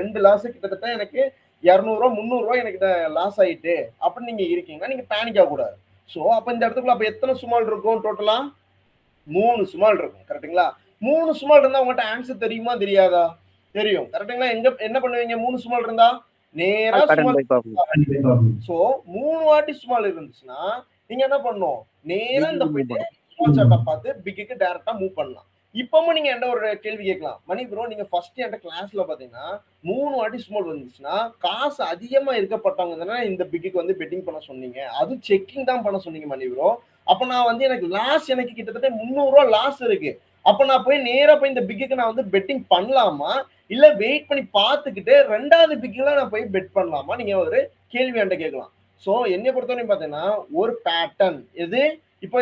2 loss கிட்டத்தட்ட எனக்கு 200 ரூபா 300 ரூபாய் எனக்கு லாஸ் ஆயிட்டு அப்படின்னு நீங்க இருக்கீங்கன்னா நீங்க பேனிக் ஆகக்கூடாது. ஸோ அப்ப இந்த இடத்துக்குள்ள அப்ப எத்தனை ஸ்மால் இருக்கும் டோட்டலா? 3 ஸ்மால் இருக்கும். கரெக்டுங்களா? 3 ஸ்மால் இருந்தா உங்கள்கிட்ட ஆன்சர் தெரியுமா தெரியாதா? தெரியும். கரெக்டுங்களா? என்ன பண்ணுவீங்க 3 ஸ்மால் இருந்தா? நேரா ஸ்மால். ஸோ 3 வாட்டி ஸ்மால் இருந்துச்சுன்னா நீங்க என்ன பண்ணணும்? நேரா இந்த போயிட்டு ஸ்மால் சார்ட்டை பார்த்து பிக்குக்கு டைரக்டா மூவ் பண்ணலாம். இப்பவும் நீங்க என்ன ஒரு கேள்வி கேட்கலாம், மணி ப்ரோ நீங்க ஃபர்ஸ்ட் என்கிட்ட கிளாஸ்ல பாத்தீங்கன்னா 3 வாட்டி ஸ்மால் வந்துச்சுன்னா காசு அதிகமா இருக்கப்பட்டவங்க தானே இந்த பிக்குக்கு வந்து பெட்டிங் பண்ண சொன்னீங்க, அது செக்கிங் தான் பண்ண சொன்னீங்க மணி ப்ரோ. அப்ப நான் வந்து எனக்கு லாஸ் எனக்கு கிட்டத்தட்ட 300 ரூபா லாஸ் இருக்கு. அப்ப நான் போய் நேரா போய் இந்த பிக்குக்கு நான் வந்து பெட்டிங் பண்ணலாமா இல்ல வெயிட் பண்ணி பார்த்துக்கிட்டு 2வது பிக்குல நான் போய் பெட் பண்ணலாமா? நீங்க ஒரு கேள்வி என்கிட்ட கேட்கலாம். ஸோ என்னை பொறுத்தவரைக்கும் பாத்தீங்கன்னா ஒரு பேட்டர்ன் இது. இப்போ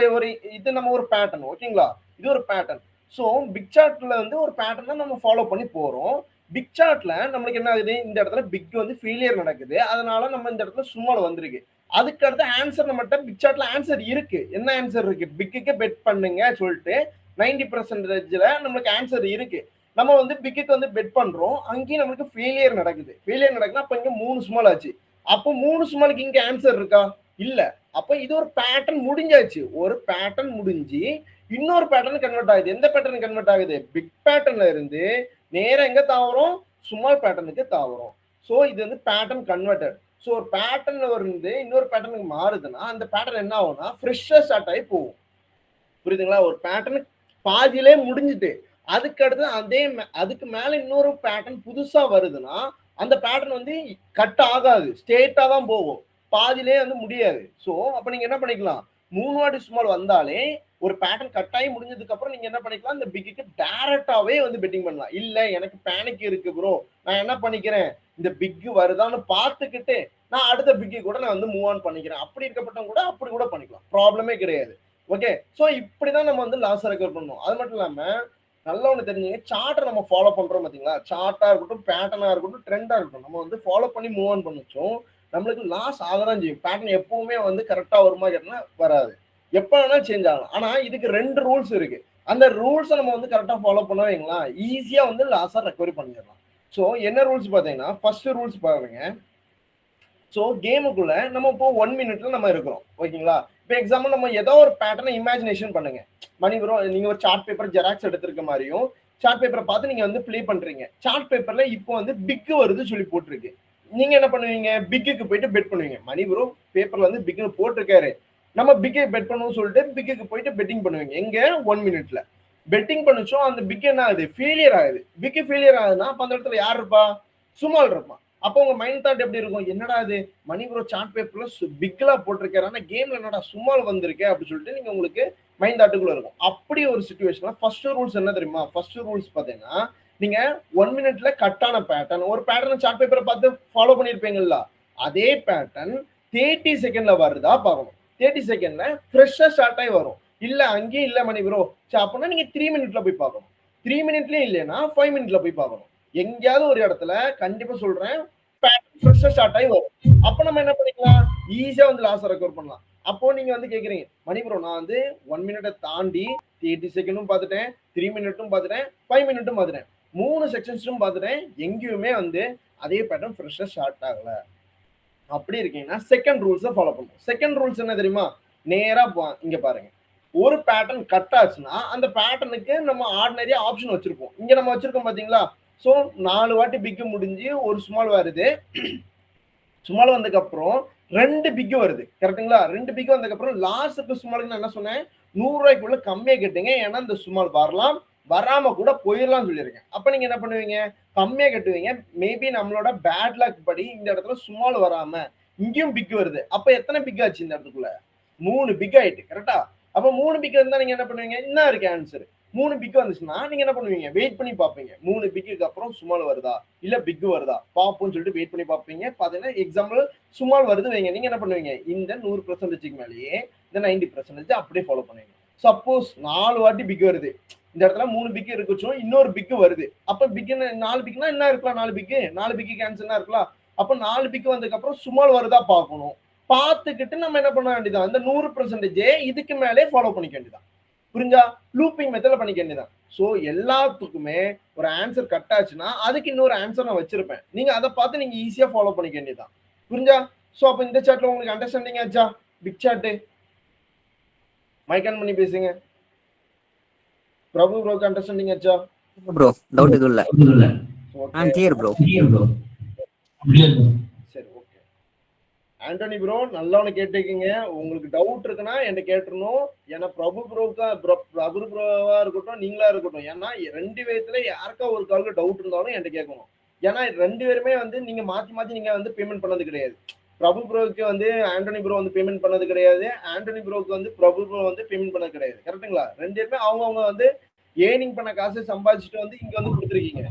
இது நம்ம ஒரு பேட்டர்ன் ஓகேங்களா? இது ஒரு பேட்டர்ன். ஸோ பிக் சார்ட்ல வந்து ஒரு பேட்டர்னை நம்ம ஃபாலோ பண்ணி போறோம். பிக் சார்ட்ல நம்மளுக்கு என்ன ஆகுது? இந்த இடத்துல பிக் வந்து ஃபெயிலியர் நடக்குது, அதனால நம்ம இந்த இடத்துல சும்மால வந்திருக்கு. அதுக்கு அடுத்த ஆன்சர் நம்மகிட்ட பிக் சார்ட்ல ஆன்சர் இருக்கு. என்ன ஆன்சர் இருக்கு? பிக்குக்கு பெட் பண்ணுங்க சொல்லிட்டு 90% நம்மளுக்கு ஆன்சர் இருக்கு. நம்ம வந்து பிக்குக்கு வந்து பெட் பண்றோம், அங்கேயும் நம்மளுக்கு ஃபெயிலியர் நடக்குது. ஃபெயிலியர் நடக்குதுன்னா அப்ப இங்க 3 ஸ்மால் ஆச்சு. அப்போ 3 ஸ்மாலுக்கு இங்க ஆன்சர் இருக்கா? இல்ல. அப்ப இது ஒரு பேட்டர்ன் முடிஞ்சாச்சு. ஒரு பேட்டர்ன் முடிஞ்சு இன்னொரு பேட்டர்ன் கன்வெர்ட் ஆகுது. எந்த பேட்டர்ன் கன்வெர்ட் ஆகுது? பிக் பேட்டர்ன்ல இருந்து நேரா எங்க தாவறோம்? ஸ்மால் பேட்டர்னுக்கு தாவறோம். சோ இது வந்து பேட்டர்ன் கன்வெர்டட். சோ ஒரு பேட்டர்ன்ல இருந்து இன்னொரு பேட்டர்னுக்கு மாறுதுன்னா அந்த பேட்டர்ன் என்ன ஆகும்னா ஃப்ரெஷ்ஷா ஸ்டார்ட் ஆகி போகும். புரியுதுங்களா? ஒரு பேட்டர்ன் பாதியிலே முடிஞ்சுட்டு அதுக்கு அடுத்து அதுக்கு மேல இன்னொரு பேட்டர்ன் புதுசா வருதுன்னா அந்த பேட்டர்ன் வந்து கட் ஆகாது, ஸ்ட்ரெயிட்டா தான் போகும், பாதியிலே வந்து முடியாது. ஸோ அப்ப நீங்க என்ன பண்ணிக்கலாம்? 3 வாட்டி ஸ்மால் வந்தாலே ஒரு பேட்டர்ன் கட் ஆகி முடிஞ்சதுக்கு அப்புறம் நீங்க என்ன பண்ணிக்கலாம்? இந்த பிக்குக்கு டைரக்டாவே வந்து பெட்டிங் பண்ணலாம். இல்ல எனக்கு பேனிக் இருக்கு ப்ரோ, நான் என்ன பண்ணிக்கிறேன், இந்த பிக் வருதான்னு பார்த்துக்கிட்டு நான் அடுத்த பிக்கு கூட நான் வந்து மூவ் ஆன் பண்ணிக்கிறேன். அப்படி இருக்கப்பட்டவங்க கூட அப்படி கூட பண்ணிக்கலாம், ப்ராப்ளமே கிடையாது. ஓகே. ஸோ இப்படிதான் நம்ம வந்து லாஸ் ரெக்கவர் பண்ணணும். அது மட்டும் இல்லாம நல்ல ஒண்ணு தெரிஞ்சுங்க, சார்ட்டை நம்ம ஃபாலோ பண்றோம் பாத்தீங்களா? சார்ட்டா இருக்கட்டும், பேட்டர்னா இருக்கட்டும், ட்ரெண்டா இருக்கட்டும், நம்ம வந்து ஃபாலோ பண்ணி மூவ் ஆன் பண்ணிச்சோம் நம்மளுக்கு லாஸ் ஆகதான் செய்யும். பேட்டர்ன் எப்பவுமே வந்து கரெக்டா வருமா கேட்டா வராது, எப்ப வேணாலும் சேஞ்ச் ஆகலாம். ஆனா இதுக்கு 2 ரூல்ஸ் இருக்கு. அந்த ரூல்ஸை நம்ம வந்து கரெக்டா ஃபாலோ பண்ண வைங்களா, ஈஸியா வந்து லாஸா ரெக்கவரி பண்ணிடலாம். ஸோ என்ன ரூல்ஸ் பாத்தீங்கன்னா, ஃபர்ஸ்ட் ரூல்ஸ் பாருங்க. ஸோ கேமுக்குள்ள நம்ம இப்போ 1 மினிட்ல நம்ம இருக்கிறோம் ஓகேங்களா? இப்போ எக்ஸாம்பிள் நம்ம ஏதோ ஒரு பேட்டர்னை இமேஜினேஷன் பண்ணுங்க. மணி ப்ரோ நீங்க ஒரு சார்ட் பேப்பர் ஜெராக்ஸ் எடுத்திருக்க மாதிரியும் சார்ட் பேப்பரை பார்த்து நீங்க வந்து ப்ளே பண்றீங்க. சார்ட் பேப்பர்ல இப்போ வந்து பிக் வருது சொல்லி போட்டிருக்கு. நீங்க என்ன பண்ணுவீங்க? பிக்குக்கு போயிட்டு பெட் பண்ணுவீங்க. மணி ப்ரோ பேப்பர்ல வந்து பிக்னு போட்டிருக்காரு, நம்ம பிக்கை பெட் பண்ணுவோம் சொல்லிட்டு பிக்குக்கு போயிட்டு பெட்டிங் பண்ணுவீங்க. எங்க 1 மினிட்ல பெட்டிங் பண்ணிச்சோம், அந்த பிக் என்ன ஆகுது? ஃபெயிலியர் ஆகுது. பிக்கு ஃபெயிலியர் ஆகுதுன்னா அப்ப அந்த இடத்துல யார் இருப்பா? சுமால் இருப்பான். அப்போ உங்க மைண்ட் தாட் எப்படி இருக்கும்? என்னடா இது மணி ப்ரோ சார்ட் பேப்பர்ல பிக்லா போட்டிருக்காரு, ஆனா கேம்ல என்னடா சுமால் வந்திருக்கு அப்படின்னு சொல்லிட்டு நீங்க உங்களுக்கு மைண்ட் தாட்டுக்குள்ள இருக்கும். அப்படி ஒரு சிச்சுவேஷன்ல ஃபர்ஸ்ட் ரூல்ஸ் என்ன தெரியுமா? ஃபர்ஸ்ட் ரூல்ஸ் பாத்தீங்கன்னா, நீங்க 1 மினிட்ல கட்டான பேட்டர்ன் ஒரு பேட்டர்ன் சார்ட் பேப்பரை பார்த்து ஃபாலோ பண்ணிருப்பீங்களா, அதே பேட்டர்ன் 30 செகண்ட்ல வருதா பார்க்கணும். 30 செகண்ட்ல ஃப்ரெஷ்ஷா ஸ்டார்ட் ஆகி வரும். இல்ல அங்கேயும் இல்ல மணி ப்ரோ அப்படின்னா நீங்க 3 மினிட்ல போய் பார்க்கணும். 3 மினிட்லயும் இல்லைன்னா 5 மினிட்ல போய் பார்க்கணும். எங்கேயாவது ஒரு இடத்துல கண்டிப்பா சொல்றேன் ஃப்ரெஷ்ஷா ஸ்டார்ட் ஆகி வரும். அப்ப நம்ம என்ன பண்ணிக்கலாம்? ஈஸியா வந்து லாஸ் ரெக்கவர் பண்ணலாம். அப்போ நீங்க வந்து கேக்குறீங்க, மணி ப்ரோ நான் வந்து 1 மினிட்டை தாண்டி 30 செகண்டும் பார்த்துட்டேன், 3 மினிட்டும் பார்த்துட்டேன், 5 மினிட்டும் பார்த்துட்டேன், 3 செக்ஷன்ஸும் பார்த்துட்டேன், எங்கேயுமே வந்து அதே பேட்டர்ன் ஃப்ரெஷ்ஷா ஸ்டார்ட் ஆகல. அப்படி இருக்கீங்கன்னா செகண்ட் ரூல்ஸை ஃபாலோ பண்ணும். செகண்ட் ரூல்ஸ் என்ன தெரியுமா? நேரா இங்க பாருங்க, ஒரு பேட்டர்ன் கட் ஆச்சுன்னா அந்த பேட்டர்னுக்கு நம்ம ஆர்டினரியா ஆப்ஷன் வச்சிருப்போம். இங்க நம்ம வச்சிருக்கோம் பாத்தீங்களா? ஸோ 4 வாட்டி பிக்கு முடிஞ்சு ஒரு ஸ்மால் வருது. ஸ்மால் வந்ததுக்கு அப்புறம் 2 பிக்கு வருது. கரெக்டுங்களா? 2 பிக்கு வந்ததுக்கு அப்புறம் லாஸ்ட் ஸ்மாலுக்கு நான் என்ன சொன்னேன்? 100 ரூபாய்க்குள்ள கம்மியா கட்டுங்க, ஏன்னா இந்த ஸ்மால் வரலாம் வராம கூட போயிடலாம் சொல்லியிருக்கேன். அப்ப நீங்க என்ன பண்ணுவீங்க? கம்மியா கட்டுவீங்க. மேபி நம்மளோட பேட் லக் படி இந்த இடத்துல ஸ்மால் வராம இங்கேயும் பிக் வருது. அப்ப எத்தனை பிக் ஆச்சு இந்த இடத்துக்குள்ள? 3 பிக் ஆயிட்டு. கரெக்டா? அப்ப 3 பிக் இருந்தா நீங்க என்ன பண்ணுவீங்க? என்ன இருக்கு ஆன்சர்? 3 பிக் வந்துச்சுன்னா நீங்க என்ன பண்ணுவீங்க? வெயிட் பண்ணி பார்ப்பீங்க. 3 பிக்கு அப்புறம் சுமால் வருதா இல்ல பிக் வருதா பாப்போம்னு சொல்லிட்டு வெயிட் பண்ணி பார்ப்பீங்க. பாத்தீங்கன்னா எக்ஸாம்பிள் சுமால் வருது வைங்க, நீங்க என்ன பண்ணுவீங்க? இந்த 100% மேலேயே இந்த 90% அப்படியே ஃபாலோ பண்ணுவீங்க. சப்போஸ் 4 வாட்டி பிக் வருது, இந்த இடத்துல 3 பிக் இருக்குச்சோ இன்னொரு பிக் வருது, அப்ப பிக் 4 பிக்னா என்ன இருக்கலாம்? 4 பிக்கு கேன்சல் இருக்கலாம். அப்ப 4 பிக் வந்ததுக்கு அப்புறம் சுமால் வருதா பார்க்கணும். பார்த்துக்கிட்டு நம்ம என்ன பண்ண வேண்டியதான்? அந்த 100% இதுக்கு மேலே ஃபாலோ பண்ணிக்க வேண்டியதான். புரிஞ்சா? லூப்பிங் மெத்தட்ல பண்ணிக்க வேண்டியதான். ஸோ எல்லாத்துக்குமே ஒரு ஆன்சர் கட் ஆச்சுன்னா அதுக்கு இன்னொரு ஆன்சர் நான் வச்சிருப்பேன். நீங்க அதை பார்த்து நீங்க ஈஸியா ஃபாலோ பண்ணிக்க வேண்டியதான். புரிஞ்சா? ஸோ அப்ப இந்த சாட்ல உங்களுக்கு அண்டர்ஸ்டாண்டிங் ஆச்சா? பிக் சாட் மைக் ஆன் பண்ணி பேசுங்க. பிரபு ப்ரோக்கு அண்டர்ஸ்டாண்டிங் ஆச்சா? ப்ரோ டவுட் எதுவும் இல்ல. Clear bro. சரி ஓகே. ஆண்டனி ப்ரோ நல்லவனை கேட்டுக்கீங்க. உங்களுக்கு டவுட் இருக்குன்னா என்கிட்ட கேட்டுருணும். ஏன்னா பிரபு ப்ரோவா இருக்கட்டும், நீங்களா இருக்கட்டும். ஏன்னா 2 விதத்துல யாருக்கா ஒரு காலுக்கு டவுட் இருந்தாலும் என்கிட்ட கேட்கணும். ஏன்னா 2 பேருமே வந்து நீங்க மாத்தி நீங்க வந்து பேமெண்ட் பண்ணது கிடையாது. பிரபு ப்ரோக்கு வந்து ஆண்டனி ப்ரோ வந்து பேமெண்ட் பண்ணது கிடையாது. ஆண்டனி ப்ரோக்கு வந்து பிரபு ப்ரோ வந்து பேமெண்ட் பண்ணது கிடையாது. கரெக்டுங்களா? 2 பேருமே அவங்க வந்து ஏர்னிங் பண்ண காசு சம்பாதிச்சுட்டு வந்து இங்க வந்து கொடுத்துருக்கீங்க.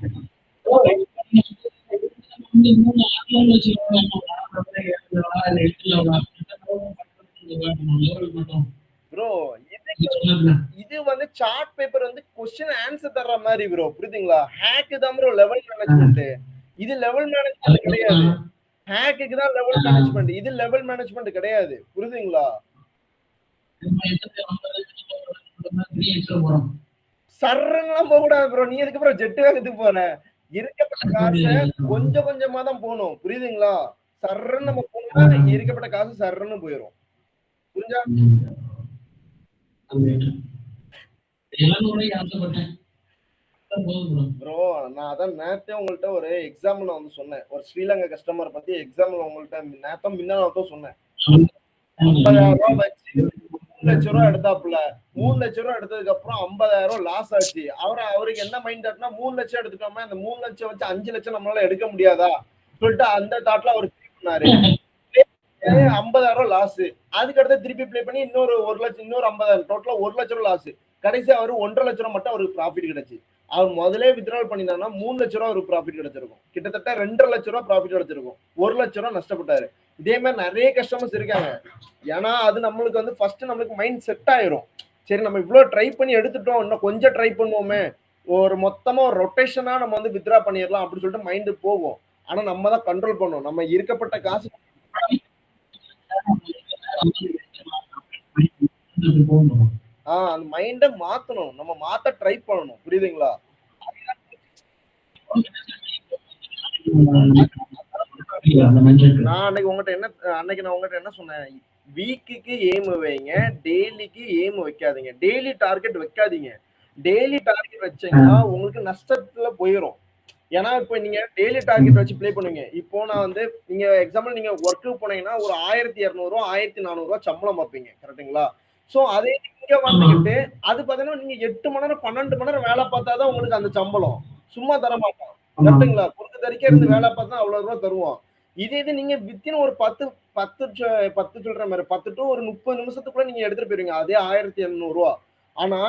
ப்ரோ இது வந்து சார்ட் பேப்பர் வந்து क्वेश्चन ஆன்சர் தர்ற மாதிரி ப்ரோ. புரியுதுங்களா? ஹேக் தான் ப்ரோ லெவல் மேனேஜ்மென்ட். இது லெவல் மேனேஜ்மென்ட் கிடையாது. ஹேக்குக்கு தான் லெவல் மேனேஜ்மென்ட். இது லெவல் மேனேஜ்மென்ட் கிடையாது. புரியுதுங்களா? சர்றங்கலாம் போக கூடாது ப்ரோ. நீ எதுக்கு ப்ரோ ஜெட் வேகத்துக்கு போற? இருக்கப்பட்ட காசை கொஞ்சம் கொஞ்சமா தான் போகணும். புரியுதுங்களா? சர்றன்னு நம்ம போனா இருக்கப்பட்ட காசு சர்றன்னு போயிடும். புரிஞ்சா? ப்ரோ நான் அதான் நேத்தே உங்கள்கிட்ட ஒரு எக்ஸாம்பிள் நான் வந்து சொன்னேன். ஒரு ஸ்ரீலங்கா கஸ்டமர் பத்தி எக்ஸாம்பிள் உங்கள்கிட்ட நேத்தம் முன்னாதான் சொன்னேன். 50,000 ரூபாய் வச்சு 3 லட்சம் ரூபாய் எடுத்தாப்புல. 3 லட்சம் ரூபாய் எடுத்ததுக்கு அப்புறம் 50,000 லாஸ் ஆச்சு. அவருக்கு என்ன மைண்ட் ஆட்னா 3 லட்சம் எடுத்துட்டோமே, அந்த 3 லட்சம் வச்சு 5 லட்சம் நம்மளால எடுக்க முடியாதா சொல்லிட்டு அந்த தாட்ல அவர் பண்ணாரு. 50,000 லாஸ். அதுக்கு அடுத்து திருப்பி பிளே பண்ணி இன்னொரு 1 லட்சம், இன்னொரு 50,000, டோட்டலா 1 லட்சம் ரூபாய் லாஸ். கடைசி அவரு 1.5 லட்சம் ரூபாய் மட்டும் அவருக்கு ப்ராஃபிட் கிடைச்சு. அவர் முதலே வித்ட்ரால் பண்ணிருந்தாருன்னா 3 லட்சம் ரூபாய் அவருக்கு ப்ராஃபிட் கிடைச்சிருக்கும். கிட்டத்தட்ட 2.5 லட்சம் ரூபாய் ப்ராஃபிட் கிடைச்சிருக்கும். 1 லட்சம் ரூபாய் நஷ்டப்பட்டாரு. இதே மாதிரி நிறைய கஸ்டமர்ஸ் இருக்காங்க. ஏன்னா அது நம்மளுக்கு வந்து ஃபர்ஸ்ட் நம்மளுக்கு மைண்ட் செட் ஆயிரும். சரி நம்ம இவ்வளவு ட்ரை பண்ணி எடுத்துட்டோம், இன்னும் கொஞ்சம் ட்ரை பண்ணுவோமே, ஒரு மொத்தமா ஒரு ரொட்டேஷனா நம்ம வந்து வித்ட்ரா பண்ணிடலாம் அப்படின்னு சொல்லிட்டு மைண்ட் போகும். ஆனா நம்ம தான் கண்ட்ரோல் பண்ணணும். நம்ம இருக்கப்பட்ட காசு அந்த மைண்ட மாத்தணும். நம்ம மாத்த ட்ரை பண்ணணும். புரியுதுங்களா? நான் அன்னைக்கு உங்ககிட்ட என்ன சொன்னேன்? வீக்குக்கு எய்ம் வைங்க, டெய்லிக்கு எய்ம் வைக்காதீங்க. டெய்லி டார்கெட் வைக்காதீங்க. டெய்லி டார்கெட் வச்சீங்கன்னா உங்களுக்கு நஷ்டத்துல போயிடும். ஏன்னா இப்போ நீங்க டெய்லி டார்கெட் வச்சு பிளே பண்ணுவீங்க. இப்போ நான் வந்து நீங்க எக்ஸாம்பிள் நீங்க ஒர்க்கு போனீங்கன்னா ஒரு 1200 ரூபா 1400 ரூபா சம்பளம் பார்ப்பீங்க. கரெக்டுங்களா? சோ அதே இங்க வந்துகிட்டு அது பாத்தீங்கன்னா நீங்க 8 மணி நேரம் 12 மணி நேரம் வேலை பார்த்தாதான் உங்களுக்கு அந்த சம்பளம். சும்மா தர மாட்டோம். கரெக்டுங்களா? குறுக்கு தறிக்கே இருந்து வேலை பார்த்தா அவ்வளவு ரூபா தருவோம். இது நீங்க வித்தின் ஒரு 10 சொல்ற மாதிரி 10 டு ஒரு 30 நிமிஷத்துக்குள்ள நீங்க எடுத்துட்டு போயிருவீங்க. அதே 1200 ரூபா. ஆனா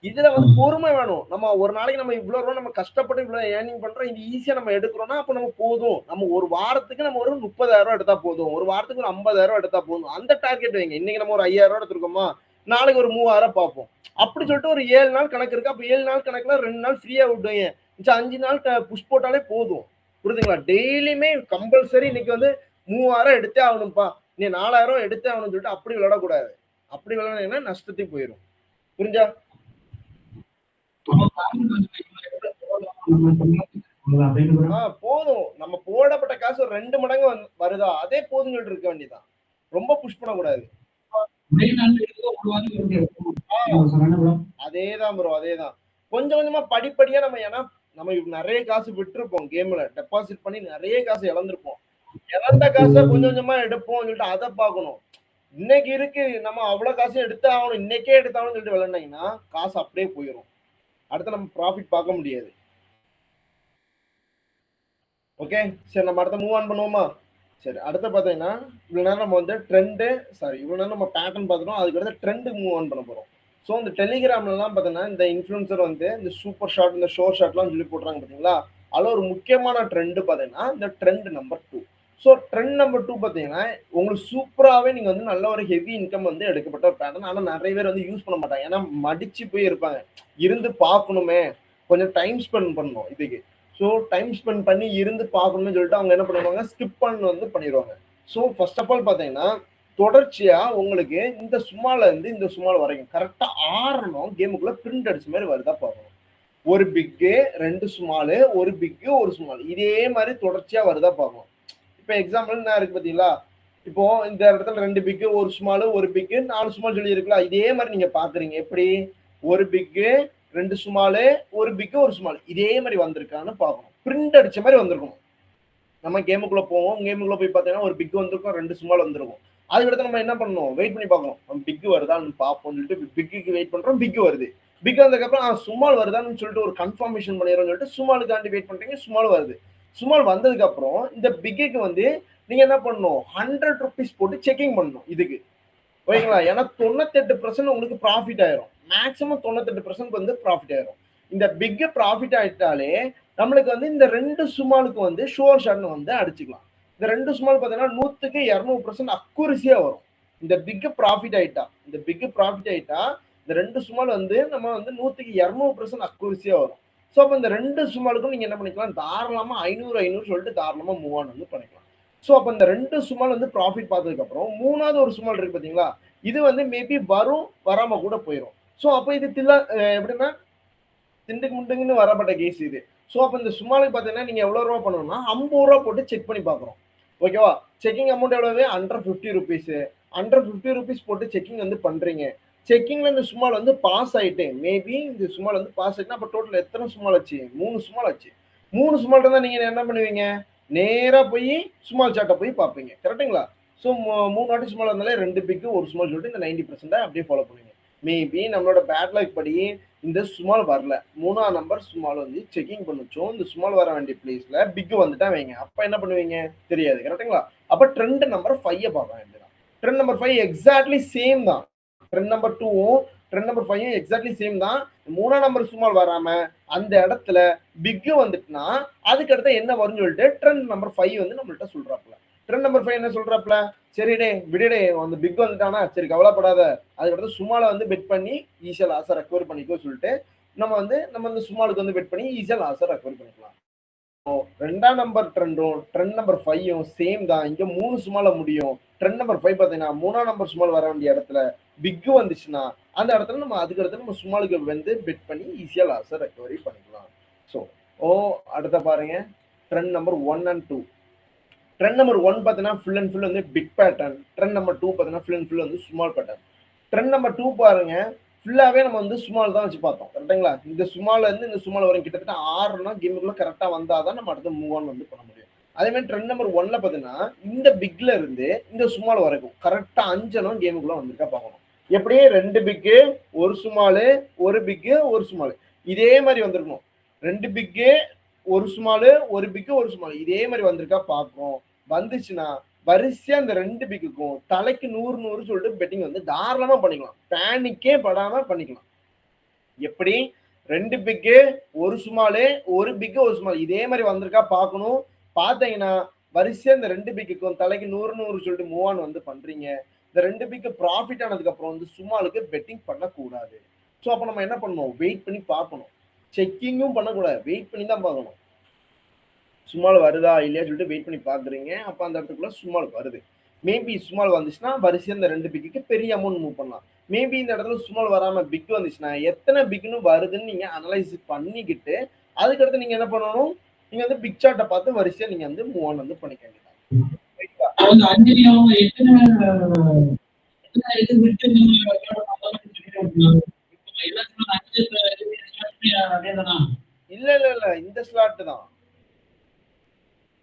இதுல வந்து பொறுமை வேணும். நம்ம ஒரு நாளைக்கு நம்ம இவ்வளவு ரூபா நம்ம கஷ்டப்பட்டு இவ்வளவு ஏர்னிங் பண்றோம், இது ஈஸியா நம்ம எடுக்கிறோம்னா அப்ப நம்ம போதும். நம்ம ஒரு வாரத்துக்கு நம்ம ஒரு 30,000 ரூபாய் எடுத்தா போதும். ஒரு வாரத்துக்கு ஒரு 50,000 ரூபாய் எடுத்தா போதும். அந்த டார்கெட் வைங்க. இன்னைக்கு நம்ம ஒரு 5,000 ரூபாய் எடுத்துருக்கோமா, நாளைக்கு ஒரு 3,000 பார்ப்போம். அப்படி சொல்லிட்டு ஒரு 7 நாள் கணக்கு இருக்கு. அப்ப 7 நாள் கணக்குல 2 நாள் ஃப்ரீயா விட்டுவீங்க. 5 நாள் புஷ் போட்டாலே போதும். புரியுதுங்களா? டெய்லியுமே கம்பல்சரி இன்னைக்கு வந்து 3,000 எடுத்தே ஆகணும்ப்பா, நீ 4,000 எடுத்தே ஆகணும்னு சொல்லிட்டு அப்படி விளையாடக்கூடாது. அப்படி விளையாடுனா நஷ்டத்துக்கு போயிடும். புரிஞ்சா? போதும். நம்ம போடப்பட்ட காசு ஒரு 2 மடங்கு வருதா, அதே போதும் சொல்லிட்டு இருக்க வேண்டியதான். ரொம்ப புஷ் பண்ணக்கூடாது. அதேதான் ப்ரோ, அதேதான். கொஞ்சம் கொஞ்சமா படிப்படியா நம்ம ஏன்னா நம்ம நிறைய காசு விட்டுருப்போம் கேம்ல, டெபாசிட் பண்ணி நிறைய காசு இழந்திருப்போம். இழந்த காசை கொஞ்சம் கொஞ்சமா எடுப்போம் சொல்லிட்டு அதை பார்க்கணும். இன்னைக்கு இருக்கு நம்ம அவ்வளவு காசு எடுத்து ஆகணும், இன்னைக்கே எடுத்தாகணும்னு சொல்லிட்டு விளையாண்டிங்கன்னா காசு அப்படியே போயிடும். அடுத்து நம்ம ப்ராஃபிட் பார்க்க முடியாது. ஓகே சரி, நம்ம அடுத்த மூவ் ஆன் பண்ணுவோமா? சரி, அடுத்து பார்த்தீங்கன்னா இவ்வளவு நேரம் நம்ம வந்து இவ்வளவு நேரம் நம்ம பேட்டர்ன் பார்த்துட்டோம். அதுக்கு அடுத்து ட்ரெண்ட் மூவ் ஆன் பண்ண போறோம். ஸோ இந்த டெலிகிராம்லாம் பார்த்தீங்கன்னா இந்த இன்ஃப்ளூன்சர் வந்து இந்த சூப்பர் ஷாட், இந்த ஷோர் ஷாட்லாம் சொல்லி போடுறாங்க பார்த்தீங்களா? அதில் ஒரு முக்கியமான ட்ரெண்ட் பார்த்தீங்கன்னா இந்த trend number 2. So trend number 2 பார்த்தீங்கன்னா உங்களுக்கு சூப்பராகவே நீங்கள் வந்து நல்ல ஒரு ஹெவி இன்கம் வந்து எடுக்கப்பட்ட ஒரு பேட்டர்ன். ஆனால் நிறைய பேர் வந்து யூஸ் பண்ண மாட்டாங்க. ஏன்னா மடிச்சு போய் இருப்பாங்க. இருந்து பார்க்கணுமே, கொஞ்சம் டைம் ஸ்பெண்ட் பண்ணணும் இதுக்கு. ஸோ டைம் ஸ்பெண்ட் பண்ணி இருந்து பார்க்கணும்னு சொல்லிட்டு அவங்க என்ன பண்ணுவாங்க, ஸ்கிப் பண்ண வந்து பண்ணிடுவாங்க. ஸோ ஃபர்ஸ்ட் ஆஃப் ஆல் பார்த்தீங்கன்னா தொடர்ச்சியா உங்களுக்கு இந்த சும்மால இருந்து இந்த சும்மால வரைக்கும் கரெக்டா ஆறணும் கேமுக்குள்ள பிரிண்ட் அடிச்ச மாதிரி வருதா பார்க்கணும். ஒரு பிக்கு, 2 ஸ்மாலு, ஒரு பிக்கு, ஒரு ஸ்மால். இதே மாதிரி தொடர்ச்சியா வருதா பார்க்கணும். இப்போ எக்ஸாம்பிள் என்ன இருக்கு பார்த்தீங்களா? இப்போ இந்த இடத்துல 2 பிக்கு, ஒரு ஸ்மாலு, ஒரு பிக்கு, 4 ஸ்மால் சொல்லி இருக்கலாம். இதே மாதிரி நீங்க பாக்குறீங்க. எப்படி? ஒரு பிக்கு, 2 ஸ்மாலு, ஒரு பிக்கு, ஒரு ஸ்மால். இதே மாதிரி வந்திருக்கான்னு பார்க்கணும். பிரிண்ட் அடிச்ச மாதிரி வந்திருக்கணும். நம்ம கேமுக்குள்ள போவோம். கேமுக்குள்ள போய் பார்த்தீங்கன்னா ஒரு பிக் வந்திருக்கும், 2 ஸ்மால் வந்திருக்கும். அதுக்கடுத்து நம்ம என்ன பண்ணணும்? வெயிட் பண்ணி பார்க்கணும். நம்ம பிக் வருதான்னு பார்ப்போம்னு சொல்லிட்டு பிக்குக்கு வெயிட் பண்றோம். பிக் வருது. பிக் வந்ததுக்கப்புறம் சுமால் வருதான்னு சொல்லிட்டு ஒரு கன்ஃபர்மேஷன் பண்ணிடுறோம்னு சொல்லிட்டு சுமாலுக்காண்டி வெயிட் பண்றீங்க. சுமால் வருது. சுமால் வந்ததுக்கு அப்புறம் இந்த பிக்குக்கு வந்து நீங்க என்ன பண்ணணும்? 100 ருபீஸ் போட்டு செக்கிங் பண்ணணும் இதுக்கு. ஓகேங்களா? ஏன்னா 98% உங்களுக்கு ப்ராஃபிட் ஆயிரும். மேக்ஸிமம் 98% வந்து ப்ராஃபிட் ஆயிரும். இந்த பிக் ப்ராஃபிட் ஆயிட்டாலே நம்மளுக்கு வந்து இந்த 2 சுமாலுக்கு வந்து ஷுவர் ஷாட்னு வந்து அடிச்சுக்கலாம். இந்த 2 சுமால் பார்த்தீங்கன்னா 100க்கு 200% அக்குரசியா வரும். இந்த பிக் ப்ராஃபிட் ஆயிட்டா இந்த 2 சுமால் வந்து நம்ம வந்து 100க்கு 200% அக்குரசியா வரும். ஸோ அப்போ இந்த 2 சுமாலுக்கும் நீங்க என்ன பண்ணிக்கலாம்? தாராளமா 500 சொல்லிட்டு தாராளமா மூவ் ஆன் வந்து பண்ணிக்கலாம். ஸோ அப்போ இந்த 2 சுமால் வந்து ப்ராஃபிட் பார்த்ததுக்கு அப்புறம் 3வது ஒரு சுமால் இருக்கு பார்த்தீங்களா? இது வந்து மேபி வரும், வராம கூட போயிடும். ஸோ அப்போ இது எப்படின்னா திண்டுக்கு முண்டுங்கன்னு வரப்பட்ட கேஸ் இது. ஸோ அப்போ இந்த சுமாலுக்கு பார்த்தீங்கன்னா நீங்க எவ்வளவு ரூபா பண்ணணும்னா 50 ரூபா போட்டு செக் பண்ணி பார்க்குறோம். ஓகேவா? செக்கிங் அமௌண்ட் எவ்வளவு? 150 ருபீஸ். 150 ருபீஸ் போட்டு செக்கிங் வந்து பண்றீங்க. செக்கிங்ல இந்த சுமால் வந்து பாஸ் ஆயிட்டு மேபி இந்த சுமால் வந்து பாஸ் ஆயிட்டுனா அப்போ டோட்டல் எத்தனை சுமால் ஆச்சு? 3 சுமால் ஆச்சு. 3 சுமால் இருந்தா நீங்க என்ன பண்ணுவீங்க? நேரா போய் ஸ்மால் சார்ட்டை போய் பார்ப்பீங்க. கரெக்டுங்களா? ஸோ 3 வாட்டி ஸ்மால் இருந்தாலே 2 பிக்கு, ஒரு ஸ்மால் சொல்லிட்டு இந்த 90% அப்படியே ஃபாலோ பண்ணுவீங்க. மேபி நம்மளோட பேட்லாக் படி இந்த ஸ்மால் வரல, 3ஆம் நம்பர் ஸ்மால் வந்து செக்கிங் பண்ணுச்சோம். இந்த ஸ்மால் வர வேண்டிய பிளேஸ்ல பிக் வந்துட்டா வைங்க. அப்ப என்ன பண்ணுவீங்க? தெரியாது. கரெக்டுங்களா? அப்ப ட்ரெண்ட் நம்பர் 5 பார்க்க வேண்டியதான். ட்ரெண்ட் நம்பர் 5 எக்ஸாக்ட்லி சேம் தான். ட்ரெண்ட் நம்பர் 2வும் ட்ரெண்ட் நம்பர் 5யும் எக்ஸாக்ட்லி சேம் தான். 3ஆம் நம்பர் ஸ்மால் வராம அந்த இடத்துல பிக் வந்துட்டுனா அதுக்கு அடுத்து என்ன வரும்னு சொல்லிட்டு ட்ரெண்ட் நம்பர் 5 வந்து நம்மள்ட்ட சொல்றாப்ல. ட்ரெண்ட் நம்பர் 5 என்ன சொல்றாப்ல? சரிடே விடுடே, அந்த பிக் வந்துட்டானா சரி கவலைப்படாத, அதுக்கடுத்து சுமால வந்து பெட் பண்ணி ஈஸியா லாஸை ரெக்கவர் பண்ணிக்கோ சொல்லிட்டு நம்ம இந்த சுமாலுக்கு வந்து பெட் பண்ணி ஈஸியா லாஸை ரெக்கவர் பண்ணிக்கலாம். 2ஆம் நம்பர் ட்ரெண்டும் ட்ரெண்ட் நம்பர் 5யும் சேம் தான். இங்க 3 சுமால முடியும். ட்ரெண்ட் நம்பர் 5 பார்த்தீங்கன்னா 3ஆம் நம்பர் சுமால் வர வேண்டிய இடத்துல பிக் வந்துச்சுன்னா அந்த இடத்துல நம்ம அதுக்கு அடுத்து நம்ம சுமாலுக்கு வந்து பெட் பண்ணி ஈஸியா லாஸை ரெக்கவரி பண்ணிக்கலாம். ஸோ அடுத்த பாருங்க trend number 1 and 2. Trend number 1 பார்த்தீங்கன்னா ஃபுல் அண்ட் ஃபுல் வந்து பிக் பேட்டர்ன். ட்ரெண்ட் நம்பர் 2 பார்த்தீங்கன்னா ஃபுல் அண்ட் ஃபுல் வந்து ஸ்மால் பேட்டர்ன். ட்ரெண்ட் நம்பர் 2 பாருங்க ஃபுல்லாவே நம்ம வந்து ஸ்மால் தான் வச்சு பார்த்தோம். கரெக்டுங்களா? இந்த சுமால இருந்து இந்த சுமால் வரைக்கும் கிட்டத்தட்ட 6னா கேமுக்குள்ள கரெக்டா வந்தாதான் நம்ம அடுத்து மூவ் ஆன் வந்து பண்ண முடியும். அதே மாதிரி ட்ரெண்ட் நம்பர் 1ல பார்த்தீங்கன்னா இந்த பிக்ல இருந்து இந்த சுமால் வரைக்கும் கரெக்டா 5 கேமுக்குள்ள வந்திருக்கா பார்க்கணும். எப்படியே 2 பிக்கு, ஒரு சுமாலு, ஒரு பிக்கு, ஒரு சுமாலு இதே மாதிரி வந்திருக்கணும். 2 பிக்கு, ஒரு சுமாலு, ஒரு பிக்கு, ஒரு சுமாலு இதே மாதிரி வந்திருக்கா பார்க்கணும். வந்துச்சுன்னா வரிசையா அந்த 2 பிக்குக்கும் தலைக்கு 100 சொல்லிட்டு பெட்டிங் வந்து தாராளமா பண்ணிக்கலாம். பேனிக்கே படாம பண்ணிக்கலாம். எப்படி? 2 பிக்கு, ஒரு சுமாலு, ஒரு பிக்கு, ஒரு சுமால் இதே மாதிரி வந்திருக்கா பார்க்கணும். பார்த்தீங்கன்னா வரிசையா இந்த 2 பிக்குக்கும் தலைக்கு 100 சொல்லிட்டு மூவ் ஆன் வந்து பண்றீங்க. இந்த 2 பிக்கு ப்ராஃபிட் ஆனதுக்கு அப்புறம் வந்து சுமாலுக்கு பெட்டிங் பண்ணக்கூடாது. ஸோ அப்போ நம்ம என்ன பண்ணணும்? வெயிட் பண்ணி பார்க்கணும். செக்கிங்கும் பண்ணக்கூடாது, வெயிட் பண்ணி தான் பார்க்கணும். சுமால் வருதா இல்லையா சொல்லிட்டு வெயிட் பண்ணி பாக்குறீங்க. அப்ப அந்த இடத்துக்குள்ள சுமால் வருது. மேபி சுமால் வந்துச்சுன்னா வரிசையா இந்த 2 பிக்கு பெரிய அமௌண்ட் மூவ் பண்ணலாம். மேபி இந்த இடத்துல சுமால் வராம பிக் வந்துச்சுன்னா எத்தனை பிக்னு வருதுன்னு நீங்க அனலைஸ் பண்ணிக்கிட்டு அதுக்கடுத்து நீங்க என்ன பண்ணணும்? நீங்க வந்து பிக் சார்ட்டை பார்த்து வரிசையா நீங்க வந்து மூவ் ஆன் வந்து பண்ணிக்க வேண்டியதான். இல்ல இந்த ஸ்லாட் தான்.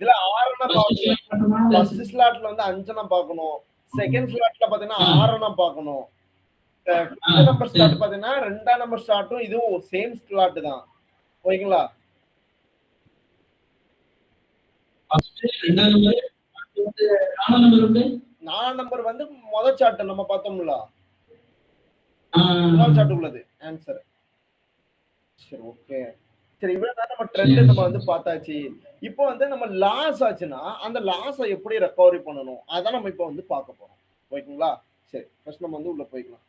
இதுல 6 பார்க்கணும். ஃபர்ஸ்ட் ஸ்லாட்ல வந்து 5 பார்க்கணும். செகண்ட் ஸ்லாட்ல பாத்தீங்கன்னா 6 பார்க்கணும். நம்பர் ஸ்லாட் பாத்தீங்கன்னா 2ஆம் நம்பர் ஸ்லாட்டும் இதுவும் சேம் ஸ்லாட் தான். ஓகேங்களா? 4ஆம் நம்பர் வந்து முதல் சார்ட் நம்ம பார்த்தோம்ல, முதல் சார்ட் உள்ளது ஆன்சர். சரி ஓகே. சரி இவ்வளவு நம்ம ட்ரெண்ட் நம்ம வந்து பார்த்தாச்சு. இப்போ வந்து நம்ம லாஸ் ஆச்சுன்னா அந்த லாஸை எப்படி ரெக்கவரி பண்ணணும் அதான் நம்ம இப்போ வந்து பார்க்க போறோம். ஓகேங்களா? சரி ஃபர்ஸ்ட் நம்ம வந்து உள்ள போய்க்கலாம்.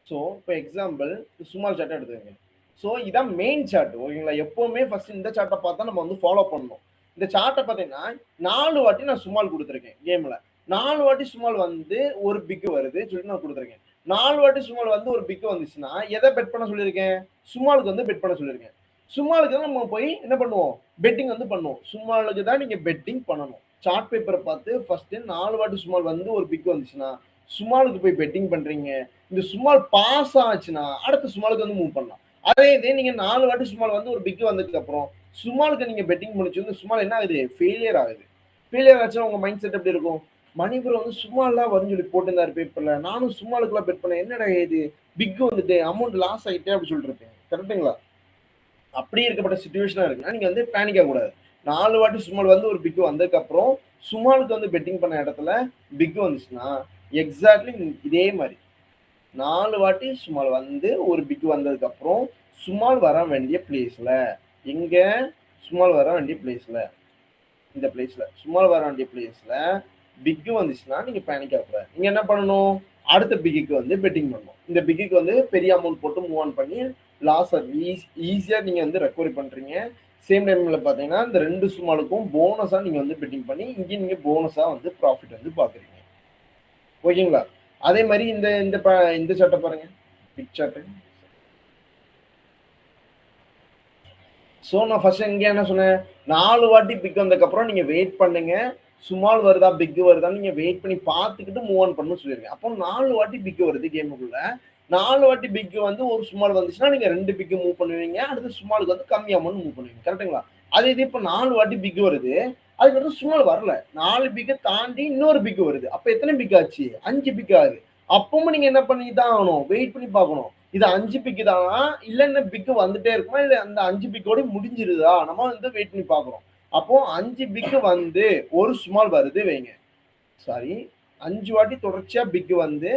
ஸோ இப்போ எக்ஸாம்பிள் ஸ்மால் சார்ட்டை எடுத்துக்கோங்க. ஸோ இதான் மெயின் சார்ட். ஓகேங்களா? எப்பவுமே ஃபர்ஸ்ட் இந்த சார்ட்டை பார்த்தா நம்ம வந்து ஃபாலோ பண்ணணும். இந்த சார்ட்டை பார்த்தீங்கன்னா 4 வாட்டி நான் ஸ்மால் கொடுத்துருக்கேன் கேம்ல. 4 வாட்டி ஸ்மால் வந்து ஒரு பிக் வருது சொல்லிட்டு நான் கொடுத்துருக்கேன். 4 வாட்டி ஸ்மால் வந்து ஒரு பிக் வந்துச்சுன்னா எதை பெட் பண்ண சொல்லியிருக்கேன்? ஸ்மாலுக்கு வந்து பெட் பண்ண சொல்லியிருக்கேன். ஸ்மாலுக்கு தான் நம்ம போய் என்ன பண்ணுவோம்? பெட்டிங் வந்து பண்ணுவோம். ஸ்மாலுக்கு தான் நீங்க பெட்டிங் பண்ணணும். சார்ட் பேப்பரை பார்த்து ஃபர்ஸ்ட் 4 வாட்டி ஸ்மால் வந்து ஒரு பிக் வந்துச்சுன்னா ஸ்மாலுக்கு போய் பெட்டிங் பண்றீங்க. இந்த ஸ்மால் பாஸ் ஆச்சுன்னா அடுத்த ஸ்மாலுக்கு வந்து மூவ் பண்ணலாம். அதே இதே நீங்க 4 வாட்டி ஸ்மால் வந்து ஒரு பிக் வந்ததுக்கு அப்புறம் ஸ்மாலுக்கு நீங்க பெட்டிங் முடிச்சு வந்து ஸ்மால் என்ன ஆகுது? ஃபெயிலியர் ஆகுது. ஃபெயிலியர் ஆச்சுன்னா உங்க மைண்ட் செட் எப்படி இருக்கும்? மணிபுரம் வந்து சும்மாலாம் வரும்னு சொல்லி போட்டிருந்தாரு பேப்பர்ல, நானும் சும்மாலுக்குலாம் பெட் பண்ணேன், என்னடா இது பிக் வந்துட்டு அமௌண்ட் லாஸ் ஆகிட்டே அப்படி சொல்லிட்டு இருப்பேன். கரெக்டுங்களா? அப்படி இருக்கப்பட்ட சுச்சுவேஷனா இருக்குன்னா நீங்க வந்து பேனிக்க கூடாது. 4 வாட்டி சுமால் வந்து ஒரு பிக் வந்ததுக்கு அப்புறம் சுமாலுக்கு வந்து பெட்டிங் பண்ண இடத்துல பிக் வந்துச்சுன்னா எக்ஸாக்ட்லி இதே மாதிரி 4 வாட்டி சுமால் வந்து ஒரு பிக் வந்ததுக்கு அப்புறம் சுமால் வர வேண்டிய பிளேஸ்ல எங்க சுமால் வர வேண்டிய பிளேஸ்ல இந்த பிளேஸ்ல சுமால் வர வேண்டிய பிளேஸ்ல பிக் வந்துச்சுன்னா நீங்க பேனிக் ஆகக்கூடாது. நீங்க என்ன பண்ணணும்? அடுத்த பிக்கு வந்து பெட்டிங் பண்ணணும். இந்த பிக்கு வந்து பெரிய அமௌண்ட் போட்டு மூவ் ஆன் பண்ணி லாஸ் ஈஸியா நீங்க வந்து ரெக்கவரி பண்றீங்க. சேம் டைம்ல பாத்தீங்கன்னா இந்த 2 சுமாலுக்கும் போனஸா நீங்க வந்து பெட்டிங் பண்ணி இங்க நீங்க போனஸா வந்து ப்ராஃபிட் வந்து பாக்குறீங்க. ஓகேங்களா? அதே மாதிரி இந்த இந்த இந்த சார்ட்டை பாருங்க, பிக் சார்ட். ஸோ நான் ஃபர்ஸ்ட் இங்கே என்ன சொன்னேன்? 4 வாட்டி பிக் வந்ததுக்கு அப்புறம் நீங்க வெயிட் பண்ணுங்க. சுமால் வருதா பிக் வருதா நீங்க வெயிட் பண்ணி பார்த்துக்கிட்டு மூவ் ஆன் பண்ணணும்னு சொல்லியிருக்கேன். அப்போ 4 வாட்டி பிக் வருது கேமுக்குள்ள. 4 வாட்டி பிக் வந்து ஒரு சுமால் வந்துச்சுன்னா நீங்க 2 பிக் மூவ் பண்ணுவீங்க. அடுத்து சுமாலுக்கு வந்து கம்மி அமௌண்ட் மூவ் பண்ணுவீங்க. கரெக்டுங்களா? அதே இது இப்போ 4 வாட்டி பிக் வருது, அதுக்கப்புறம் சுமால் வரல. 4 பிக்கை தாண்டி இன்னொரு பிக் வருது. அப்போ எத்தனை பிக் ஆச்சு? 5 பிக் ஆகுது. அப்பவும் நீங்க என்ன பண்ணி தான் ஆகணும்? வெயிட் பண்ணி பார்க்கணும். இது 5 பிக்கு தானா இல்ல என்ன பிக்கு வந்துட்டே இருக்குமா இல்ல அந்த 5 பிக்கோட முடிஞ்சிருதா நம்ம வந்து வெயிட் பண்ணி பாக்குறோம். அப்போ 5 பிக்கு வந்து ஒரு சுமால் வருது வைங்க, சாரி 5 வாட்டி தொடர்ச்சியா பிக்கு வந்து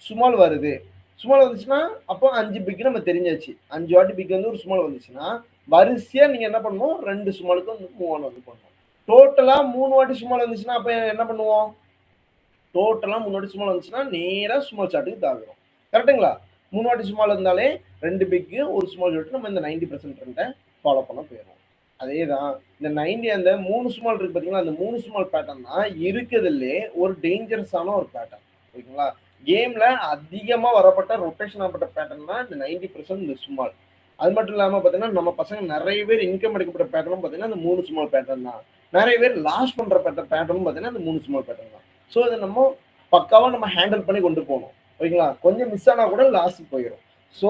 சுமால் வருது. சுமால் வந்துச்சுன்னா அப்போ 5 பிக்கு நம்ம தெரிஞ்சாச்சு. 5 வாட்டி பிக் வந்து ஒரு சுமால் வந்துச்சுன்னா வரிசையா நீங்க என்ன பண்ணணும்? 2 சுமாலுக்கு வந்து மூவ் ஆன் வந்து பண்ணணும். டோட்டலா 3 வாட்டி சுமால் வந்துச்சுன்னா அப்ப என்ன பண்ணுவோம்? டோட்டலா 3 வாட்டி சுமால் வந்துச்சுன்னா நேரா சுமால் சார்ட்டுக்கு தாக்குறோம். கரெக்டுங்களா? 3 வாட்டி சுமால் இருந்தாலே 2 பிக்கு ஒரு சுமால் சொல்லிட்டு நம்ம இந்த 90% ட்ரெண்டை ஃபாலோ பண்ண போயிடும். அதே தான் இந்த 90 அந்த 3 சுமால் இருக்கு பார்த்தீங்களா? அந்த 3 சுமால் பேட்டர்ன் தான் இருக்கிறதுலே ஒரு டேஞ்சரஸான ஒரு பேட்டர்ன். ஓகேங்களா? கேம்ல அதிகமா வரப்பட்ட ரொட்டேஷன் ஆகப்பட்ட பேட்டர்ன் தான் இந்த 90% இந்த சுமால். அது மட்டும் இல்லாமல் பார்த்தீங்கன்னா நம்ம பசங்க நிறைய பேர் இன்கம் எடுக்கப்பட்ட பேட்டர்னும் பார்த்தீங்கன்னா அந்த 3 சுமால் பேட்டர்ன் தான். நிறைய பேர் லாஸ் பண்ற பேட்டர்னும் பார்த்தீங்கன்னா அந்த 3 சுமால் பேட்டர்ன் தான். ஸோ இதை நம்ம பக்காவா நம்ம ஹேண்டில் பண்ணி கொண்டு போகணும். ஓகேங்களா? கொஞ்சம் மிஸ் ஆனா கூட லாஸ் போயிடும். ஸோ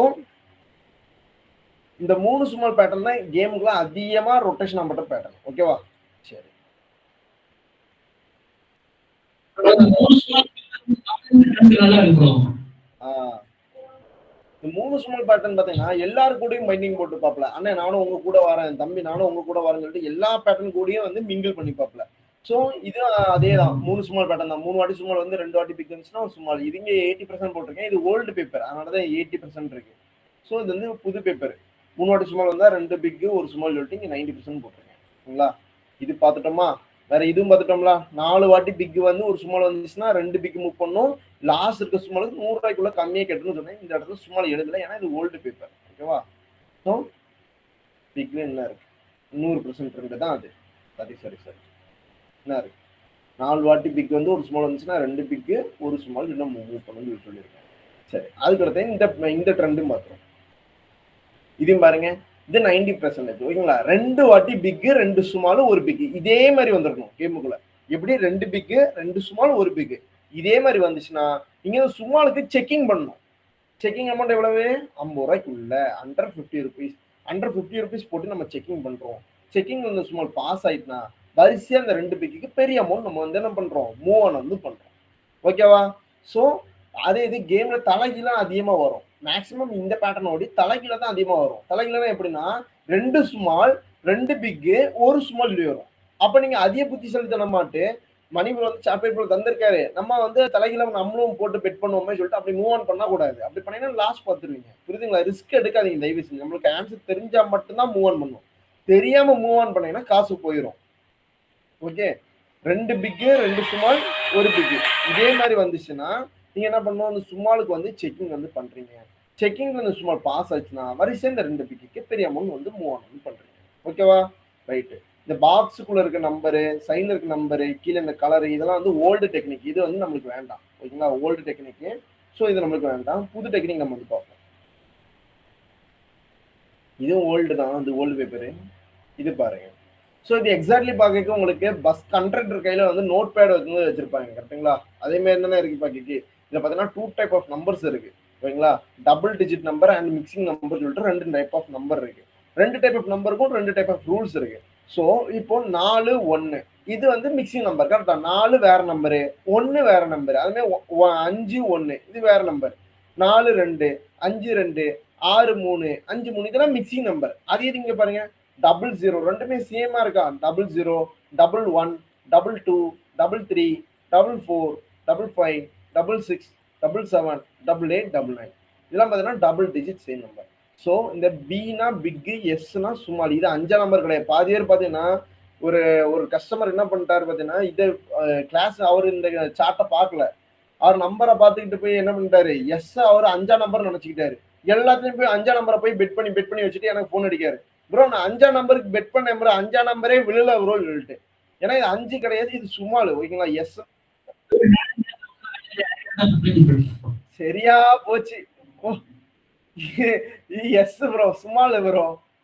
இந்த 3 சுமால் பேட்டர்ன் தான் கேமுக்குள்ள அதிகமா ரொட்டேஷன் ஆகப்பட்ட பேட்டர்ன். ஓகேவா? சரி. இந்த 3 சுமால் பேட்டர்ன் பாத்தீங்கன்னா எல்லாரும் கூடயும் பைண்டிங் போட்டு பாப்பல. அண்ணன் நானும் உங்க கூட வரேன், தம்பி நானும் உங்க கூட வரேன்னு சொல்லிட்டு எல்லா பேட்டர்ன் கூடயும் வந்து மிங்கிள் பண்ணி பாப்பல. ஸோ இது அதே தான் 3 சுமால் பேட்டர்ன் தான். 3 வாட்டி சுமால் வந்து 2 வாட்டி பிக் வந்துச்சுன்னா ஒரு சுமால். இது இங்கே 80% போட்டிருக்கேன். இது ஓல்டு பேப்பர், அதனால தான் 80% இருக்கு. ஸோ இது வந்து புது பேப்பர். 3 வாட்டி சுமால் வந்தா 2 பிக் ஒரு சுமால் சொல்லிட்டு இங்கே 90% போட்டிருக்கேன். சரிங்களா? இது பார்த்துட்டோமா? வேற இதுவும் பார்த்துட்டோம்ல. 4 வாட்டி பிக் வந்து ஒரு சுமால் வந்துச்சுன்னா 2 பிக் மூவ் பண்ணும். லாஸ்ட் இருக்க சுமாலுக்கு 100 ரூபாய்க்குள்ள கம்மியாக கட்டணும்னு சொன்னேன். இந்த இடத்துல சுமால் எழுதல, ஏன்னா இது ஓல்டு பேப்பர். ஓகேவா? ஸோ பிக்ல என்ன இருக்கு? 100% இருக்கு தான் அது. சரி என்ன இருக்கு? 4 வாட்டி பிக் வந்து ஒரு ஸ்மால் வந்துச்சுன்னா 2 பிக்கு ஒரு ஸ்மால் இன்னும் மூவ் பண்ணணும்னு சொல்லியிருக்கேன். சரி, அதுக்கடுத்து இந்த ட்ரெண்டும் பார்த்துரும். இதையும் பாருங்க, இது 90%. ஓகேங்களா? 2 வாட்டி பிக்கு 2 சுமால் ஒரு பிக்கு இதே மாதிரி வந்திருக்கும் கேமுக்குள்ள. எப்படி 2 பிக்கு 2 சுமால் ஒரு பிக்கு இதே மாதிரி வந்துச்சுன்னா நீங்க சுமாலுக்கு செக்கிங் பண்ணணும். செக்கிங் அமௌண்ட் எவ்வளவு? 50 ரூபாய்க்குள்ள அண்டர் 50 ருபீஸ். அண்டர் 50 ருபீஸ் போட்டு நம்ம செக்கிங் பண்றோம். செக்கிங் வந்து சுமால் பாஸ் ஆயிட்டுனா வரிசையா அந்த 2 பிக்கு பெரிய அமௌண்ட் நம்ம வந்து என்ன பண்றோம்? மூவ் ஆன் வந்து பண்றோம். ஓகேவா? ஸோ அதே இது கேம்ல தலைகீழா அதிகமா வரும். மேக்சிமம் இந்த பேட்டர்ன் ஓடி தலைகீழ தான் அதிகமா வரும். தலைகீழனா எப்படின்னா 2 ஸ்மால் 2 பிக்கு ஒரு ஸ்மால் இப்படி வரும். அப்ப நீங்க அதிக புத்திசாலித்தனம் மாட்டு மணிபுரம் வந்து சார்ட் பேப்பர் தந்திருக்காரு, நம்ம வந்து தலைகீழ நம்மளும் போட்டு பெட் பண்ணுவோமே சொல்லிட்டு அப்படி மூவ் ஆன் பண்ண கூடாது. அப்படி பண்ணீங்கன்னா லாஸ் பார்த்துருவீங்க. புரியுதுங்களா? ரிஸ்க் எடுக்காதீங்க தயவு செஞ்சு. நம்மளுக்கு ஆன்சர் தெரிஞ்சா மட்டும்தான் மூவ் ஆன் பண்ணும். தெரியாம மூவ் ஆன் பண்ணீங்கன்னா காசு போயிடும். ஓகே, 2 பிக்கு 2 சுமால் ஒரு பிக்கு இதே மாதிரி வந்துச்சுன்னா நீங்க என்ன பண்ணணும்? அந்த சுமாலுக்கு வந்து செக்கிங் வந்து பண்றீங்க. செக்கிங் வந்து சுமால் பாஸ் ஆச்சுன்னா வரிசை இந்த 2 பிக்கு பெரிய அமௌண்ட் வந்து மூவ் ஆன் பண்றீங்க. ஓகேவா? ரைட்டு. இந்த பாக்ஸுக்குள்ள இருக்க நம்பரு, சைன்ல இருக்க நம்பரு, கீழே இந்த கலரு, இதெல்லாம் வந்து ஓல்டு டெக்னிக். இது வந்து நம்மளுக்கு வேண்டாம். ஓகேங்களா? Old technique. ஸோ இது நம்மளுக்கு வேண்டாம். புது டெக்னிக் நம்ம வந்து பார்ப்போம். இதுவும் ஓல்டு தான், இது ஓல்டு பேப்பரு. இது பாருங்க. ஸோ இது எக்ஸாக்ட்லி பார்க்க உங்களுக்கு பஸ் கண்ட்ரக்டர் கையில வந்து நோட் பேட் வந்து வச்சிருப்பாங்க. கரெக்டுங்களா? அதே மாதிரி தானே இருக்கு பார்க்க. இதில் பார்த்தீங்கன்னா 2 டைப் ஆஃப் நம்பர்ஸ் இருக்கு. ஓகேங்களா? Double digit number and mixing number சொல்லிட்டு 2 டைப் ஆஃப் நம்பர் இருக்கு. 2 டைப் ஆஃப் நம்பருக்கும் 2 டைப் ஆஃப் ரூல்ஸ் இருக்கு. ஸோ இப்போ 4 1 இது வந்து மிக்சிங் நம்பர். கரெக்டா? 4 வேற நம்பரு, 1 வேற நம்பர். அதுமே 5 1 இது வேற நம்பர். 4 2 5 2 6 3 5 3 இதெல்லாம் மிக்சிங் நம்பர். அதே இங்க பாருங்க, 00 ரெண்டுமே சேமா இருக்கா? 00 11 22 33 44 55 66 77 88 99 இதெல்லாம் பார்த்தீங்கன்னா double digit same number. So இந்த பினா பிக், எஸ்னா சுமால். இது 5 நம்பர் கிடையாது. பாதி பேர் பார்த்தீங்கன்னா ஒரு ஒரு கஸ்டமர் என்ன பண்ணிட்டாரு பார்த்தீங்கன்னா, இது கிளாஸ் அவர் இந்த சார்ட்டை பார்க்கல. அவர் நம்பரை பார்த்துக்கிட்டு போய் என்ன பண்ணிட்டாரு, எஸ் அவர் 5 நம்பர் நினைச்சுக்கிட்டாரு. எல்லாத்துலயும் போய் 5 நம்பரை போய் பெட் பண்ணி வச்சுட்டு எனக்கு போன் அடிக்காரு. ப்ரோ நான் 5 நம்பருக்கு பெட் பண்ண ப்ரோ, 5 நம்பரே விழல ப்ரோ சொல்லிட்டு. ஏன்னா இது 5 கிடையாது, இது சுமால். ஓகேங்களா? எஸ் சரியா போச்சு. Yes bro, small bro.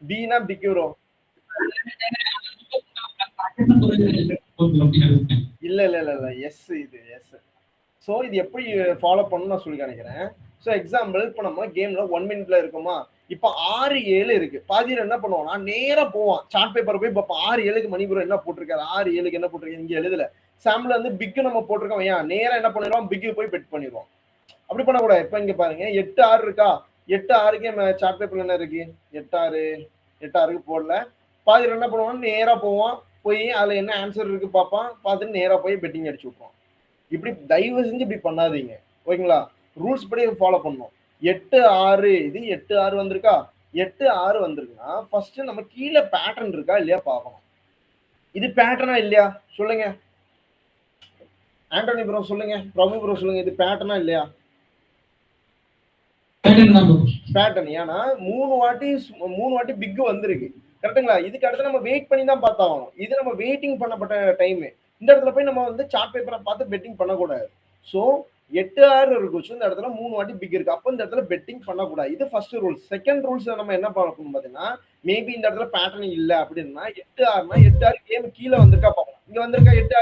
பினா பிக் ப்ரோ. இல்ல இல்ல இல்ல இல்ல, எஸ் இது எஸ். ஸோ இது எப்படி ஃபாலோ பண்ணணும் நான் சொல்லி நினைக்கிறேன். ஸோ எக்ஸாம்பிள் இப்போ நம்ம கேம்ல 1 மினிட்ல இருக்குமா, இப்போ 6 7 இருக்கு. பாதியில் என்ன பண்ணுவோம்னா நேரா போவான் சார்ட் பேப்பர் போய் பார்ப்போம். 6 7க்கு மணிபுரம் என்ன போட்டிருக்காரு, 6 7க்கு என்ன போட்டிருக்காரு, இங்க எழுதல. சாம்பிள் வந்து பிக் நம்ம போட்டிருக்கோம். ஏன் நேரா என்ன பண்ணிடுவோம், பிக்கு போய் பெட் பண்ணிடுவோம். அப்படி பண்ணக்கூடாது. இப்போ இங்க பாருங்க 8 6 இருக்கா, 8 6க்கு சார்ட் பேப்பர்ல என்ன இருக்கு, 8 6க்கு போடல. பாதியில் என்ன பண்ணுவான், நேரா போவான். போய் அதுல என்ன ஆன்சர் இருக்கு பார்ப்பான். பார்த்துட்டு நேரா போய் பெட்டிங் அடிச்சு விட்டுருவான். இப்படி தயவு செஞ்சு இப்படி பண்ணாதீங்க. ஓகேங்களா? ரூல்ஸ் படி ஃபாலோ பண்ணணும். 8 6 இது 8 6 வந்திருக்கா, 8 6 வந்திருக்குன்னா ஃபர்ஸ்ட் நம்ம கீழே பேட்டர்ன் இருக்கா இல்லையா பார்க்கணும். இது பேட்டர்னா இல்லையா சொல்லுங்க. ஆண்டோனி ப்ரோ சொல்லுங்க, பிரபு ப்ரோ சொல்லுங்க, இது பேட்டர்னா இல்லையா? பேட்டர்ன். ஏன்னா 3 வாட்டி பிக் வந்திருக்கு. கரெக்டுங்களா? இதுக்கு அடுத்து நம்ம வெயிட் பண்ணி தான் பார்த்தாகணும். இது நம்ம வெயிட்டிங் பண்ணப்பட்ட டைம். இந்த இடத்துல போய் நம்ம வந்து சார்ட் பேப்பரை பார்த்து பெட்டிங் பண்ணக்கூடாது. ஸோ 8 6 இருக்கு. இந்த இடத்துல 3 வாட்டி பிக் இருக்கு. அப்போ இந்த இடத்துல பெட்டிங் பண்ணக்கூடாது. இது ஃபர்ஸ்ட் ரூல்ஸ். செகண்ட் ரூல்ஸ் நம்ம என்ன பார்க்கணும் பார்த்தீங்கன்னா, மேபி இந்த இடத்துல பேட்டர்ன் இல்லை அப்படின்னா 8 6னா 8 6 கேம் கீழே வந்திருக்கா பார்க்கணும். இங்க வந்திருக்கா 8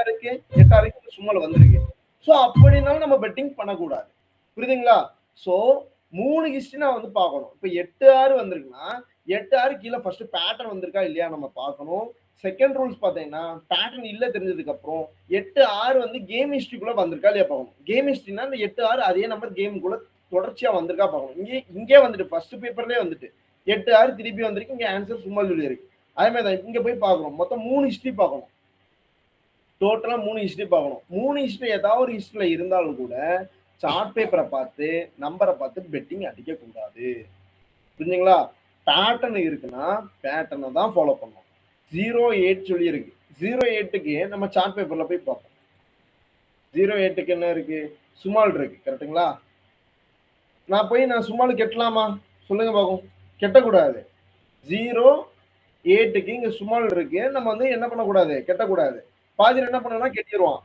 6க்கு சும்மால வந்திருக்கு. ஸோ அப்படின்னாலும் நம்ம பெட்டிங் பண்ணக்கூடாது. புரியுதுங்களா? ஸோ 3 ஹிஸ்டரி நான் வந்து பார்க்கணும். இப்போ 8 6 வந்திருக்குன்னா 8 6 கீழே ஃபர்ஸ்ட் பேட்டர்ன் வந்திருக்கா இல்லையா நம்ம பார்க்கணும். செகண்ட் ரூல்ஸ் பார்த்தீங்கன்னா பேட்டர்ன் இல்லை தெரிஞ்சதுக்கு அப்புறம் 8 6 வந்து கேம் ஹிஸ்டரிக்குள்ள வந்திருக்கா இல்லையா பார்க்கணும். கேம் ஹிஸ்டரினா இந்த 8 6 அதே நம்பர் கேமுக்குள்ள தொடர்ச்சியா வந்திருக்கா பார்க்கணும். இங்கே வந்துட்டு ஃபர்ஸ்ட் பேப்பர்லேயே வந்துட்டு 8 6 திருப்பி வந்திருக்கு. இங்கே ஆன்சர் சும்மா சொல்லி இருக்கு. அதே மாதிரி தான் இங்கே போய் பார்க்கணும். மொத்தம் 3 ஹிஸ்டரி பார்க்கணும். டோட்டலா 3 ஹிஸ்டரி பார்க்கணும். 3 ஹிஸ்டரி ஏதாவது ஒரு ஹிஸ்டரியில் இருந்தாலும் கூட சார்ட் பேப்பரை பார்த்து நம்பரை பார்த்து பெட்டிங் அடிக்க கூடாது. புரிஞ்சுங்களா? பேட்டர்ன் இருக்குன்னா பேட்டர்னை தான் ஃபாலோ பண்ணணும். 08 சொல்லி இருக்கு. 08க்கு நம்ம சார்ட் பேப்பர்ல போய் பார்ப்போம். 08க்கு என்ன இருக்கு, சுமால் இருக்கு. கரெக்டுங்களா? நான் சுமால் கெட்டலாமா சொல்லுங்க பார்க்கும். கெட்டக்கூடாது. 08க்கு இங்க சுமால் இருக்கு. நம்ம வந்து என்ன பண்ணக்கூடாது, கெட்டக்கூடாது. பாதியில் என்ன பண்ணணும்னா கெட்டிடுவான்.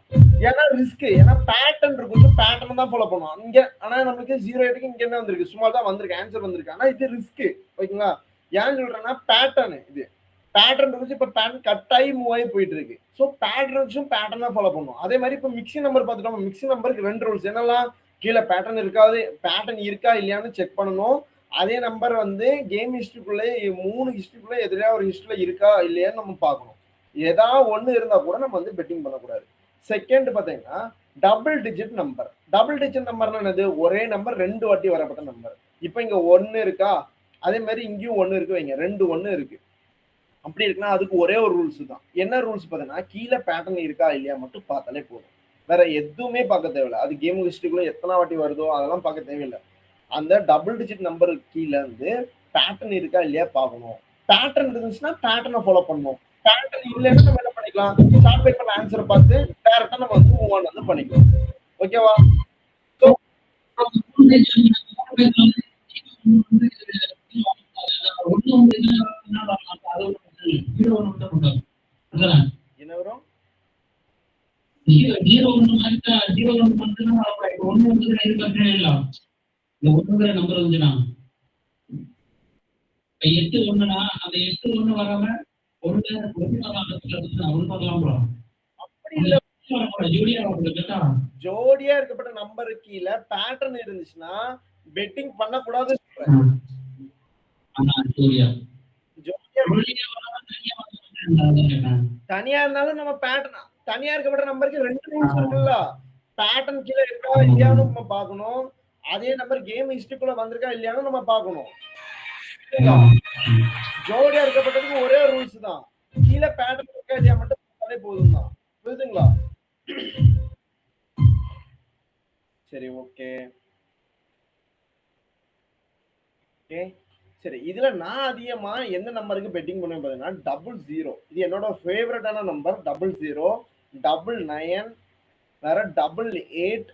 ஏன்னா ரிஸ்க். ஏன்னா பேட்டர்ன் இருக்கும். பேட்டர்ன் தான் ஃபாலோ பண்ணுவோம் இங்க. ஆனா நமக்கு 08க்கு இங்க என்ன வந்திருக்கு, சுமால் தான் வந்திருக்கு, ஆன்சர் வந்திருக்கு. ஆனா இது ரிஸ்க். ஓகேங்களா? ஏன்னு சொல்றேன்னா பேட்டர்ன் இது பேட்டர்ன் இருந்துச்சு. இப்போ பேட்டர்ன் கட் ஆகி மூவ் ஆகி போயிட்டு இருக்கு. ஸோ பேட்டர்ன் பேட்டர்ன் தான் ஃபாலோ பண்ணுவோம். அதே மாதிரி இப்போ மிக்சிங் நம்பர் பார்த்துட்டோம். மிக்சிங் நம்பருக்கு 2 ரூல்ஸ். என்னெல்லாம், கீழே பேட்டர்ன் இருக்கா இல்லையான்னு செக் பண்ணணும். அதே நம்பர் வந்து கேம் ஹிஸ்டரிக்குள்ளே 3 ஹிஸ்டரிக்குள்ளே எதிரையா ஒரு ஹிஸ்டரியில இருக்கா இல்லையான்னு நம்ம பார்க்கணும். ஏதாவது ஒன்று இருந்தா கூட நம்ம வந்து பெட்டிங் பண்ணக்கூடாது. செகண்ட் பார்த்தீங்கன்னா double digit number. Double digit நம்பர்னா என்னது, ஒரே நம்பர் 2 வாட்டி வரப்பட்ட நம்பர். இப்போ இங்க 1 இருக்கா, அதே மாதிரி இங்கேயும் 1 இருக்கு வைங்க, 2 1 இருக்கு. அப்படி இருக்குன்னா அதுக்கு ஒரே ஒரு ரூல்ஸ் தான். என்ன ரூல்ஸ் பார்த்தீங்கன்னா, கீழே பேட்டர்ன் இருக்கா இல்லையா மட்டும் பார்த்தாலே போதும். வேற எதுவுமே பார்க்க தேவையில்லை. அது கேம் ஹிஸ்டரிக்குள்ள எத்தனை வாட்டி வருதோ அதெல்லாம் பார்க்க தேவையில்லை. அந்த டபுள் டிஜிட் நம்பருக்கு கீழே வந்து பேட்டர்ன் இருக்கா இல்லையா பார்க்கணும். பேட்டர்ன் இருந்துச்சுன்னா பேட்டர்னை ஃபாலோ பண்ணணும். பேட்டர்ன் இல்லைன்னா நம்ம என்ன பண்ணிக்கலாம், சார்ட் பேப்பர்ல ஆன்சரை பார்த்து டைரக்டா நம்ம வந்து மூவ் ஆன் வந்து பண்ணிக்கலாம். ஓகேவா? என்ன வரும்? 0 1 மாதிரி 0 1 பண்ணுனா அப்ப 1 வந்து இருக்க இல்ல. இந்த 1ங்கற நம்பர் வந்துனா 8 1னா அந்த 8 1 வராம 1 வரலாம் bro. அப்படி இல்ல, ஜோடியா வரக்கூடாது. ஜோடியா இருக்கப்பட்ட நம்பர் கீழ பேட்டர்ன் இருந்துச்சுன்னா பெட்டிங் பண்ண கூடாது. ஜோடியா தனியா இருந்தாலும் நம்ம பேட்டர்ன் தனியா இருக்கப்பட்ட நம்பருக்கு 2 ரூல்ஸ் இருக்குல்ல. பேட்டர்ன் கீழ இருக்கா இல்லையான்னு நம்ம பார்க்கணும். அதே நம்பர் கேம் ஹிஸ்டரிக்குள்ள வந்திருக்கா இல்லையான்னு நம்ம பார்க்கணும். ஜோடியா இருக்கப்பட்டதுக்கு ஒரே ரூல்ஸ் தான். கீழ பேட்டர்ன் இருக்கா இல்லையா மட்டும் பார்த்தாலே போதும் தான். புரியுதுங்களா? சரி, ஓகே ஓகே சரி. இதுல நான் அதிகமா எந்த நம்பருக்கு பெட்டிங் பண்ணுவேன் பாத்தீங்கன்னா 00. இது என்னோட ஃபேவரட்டான நம்பர். 00, 99, வேற 88,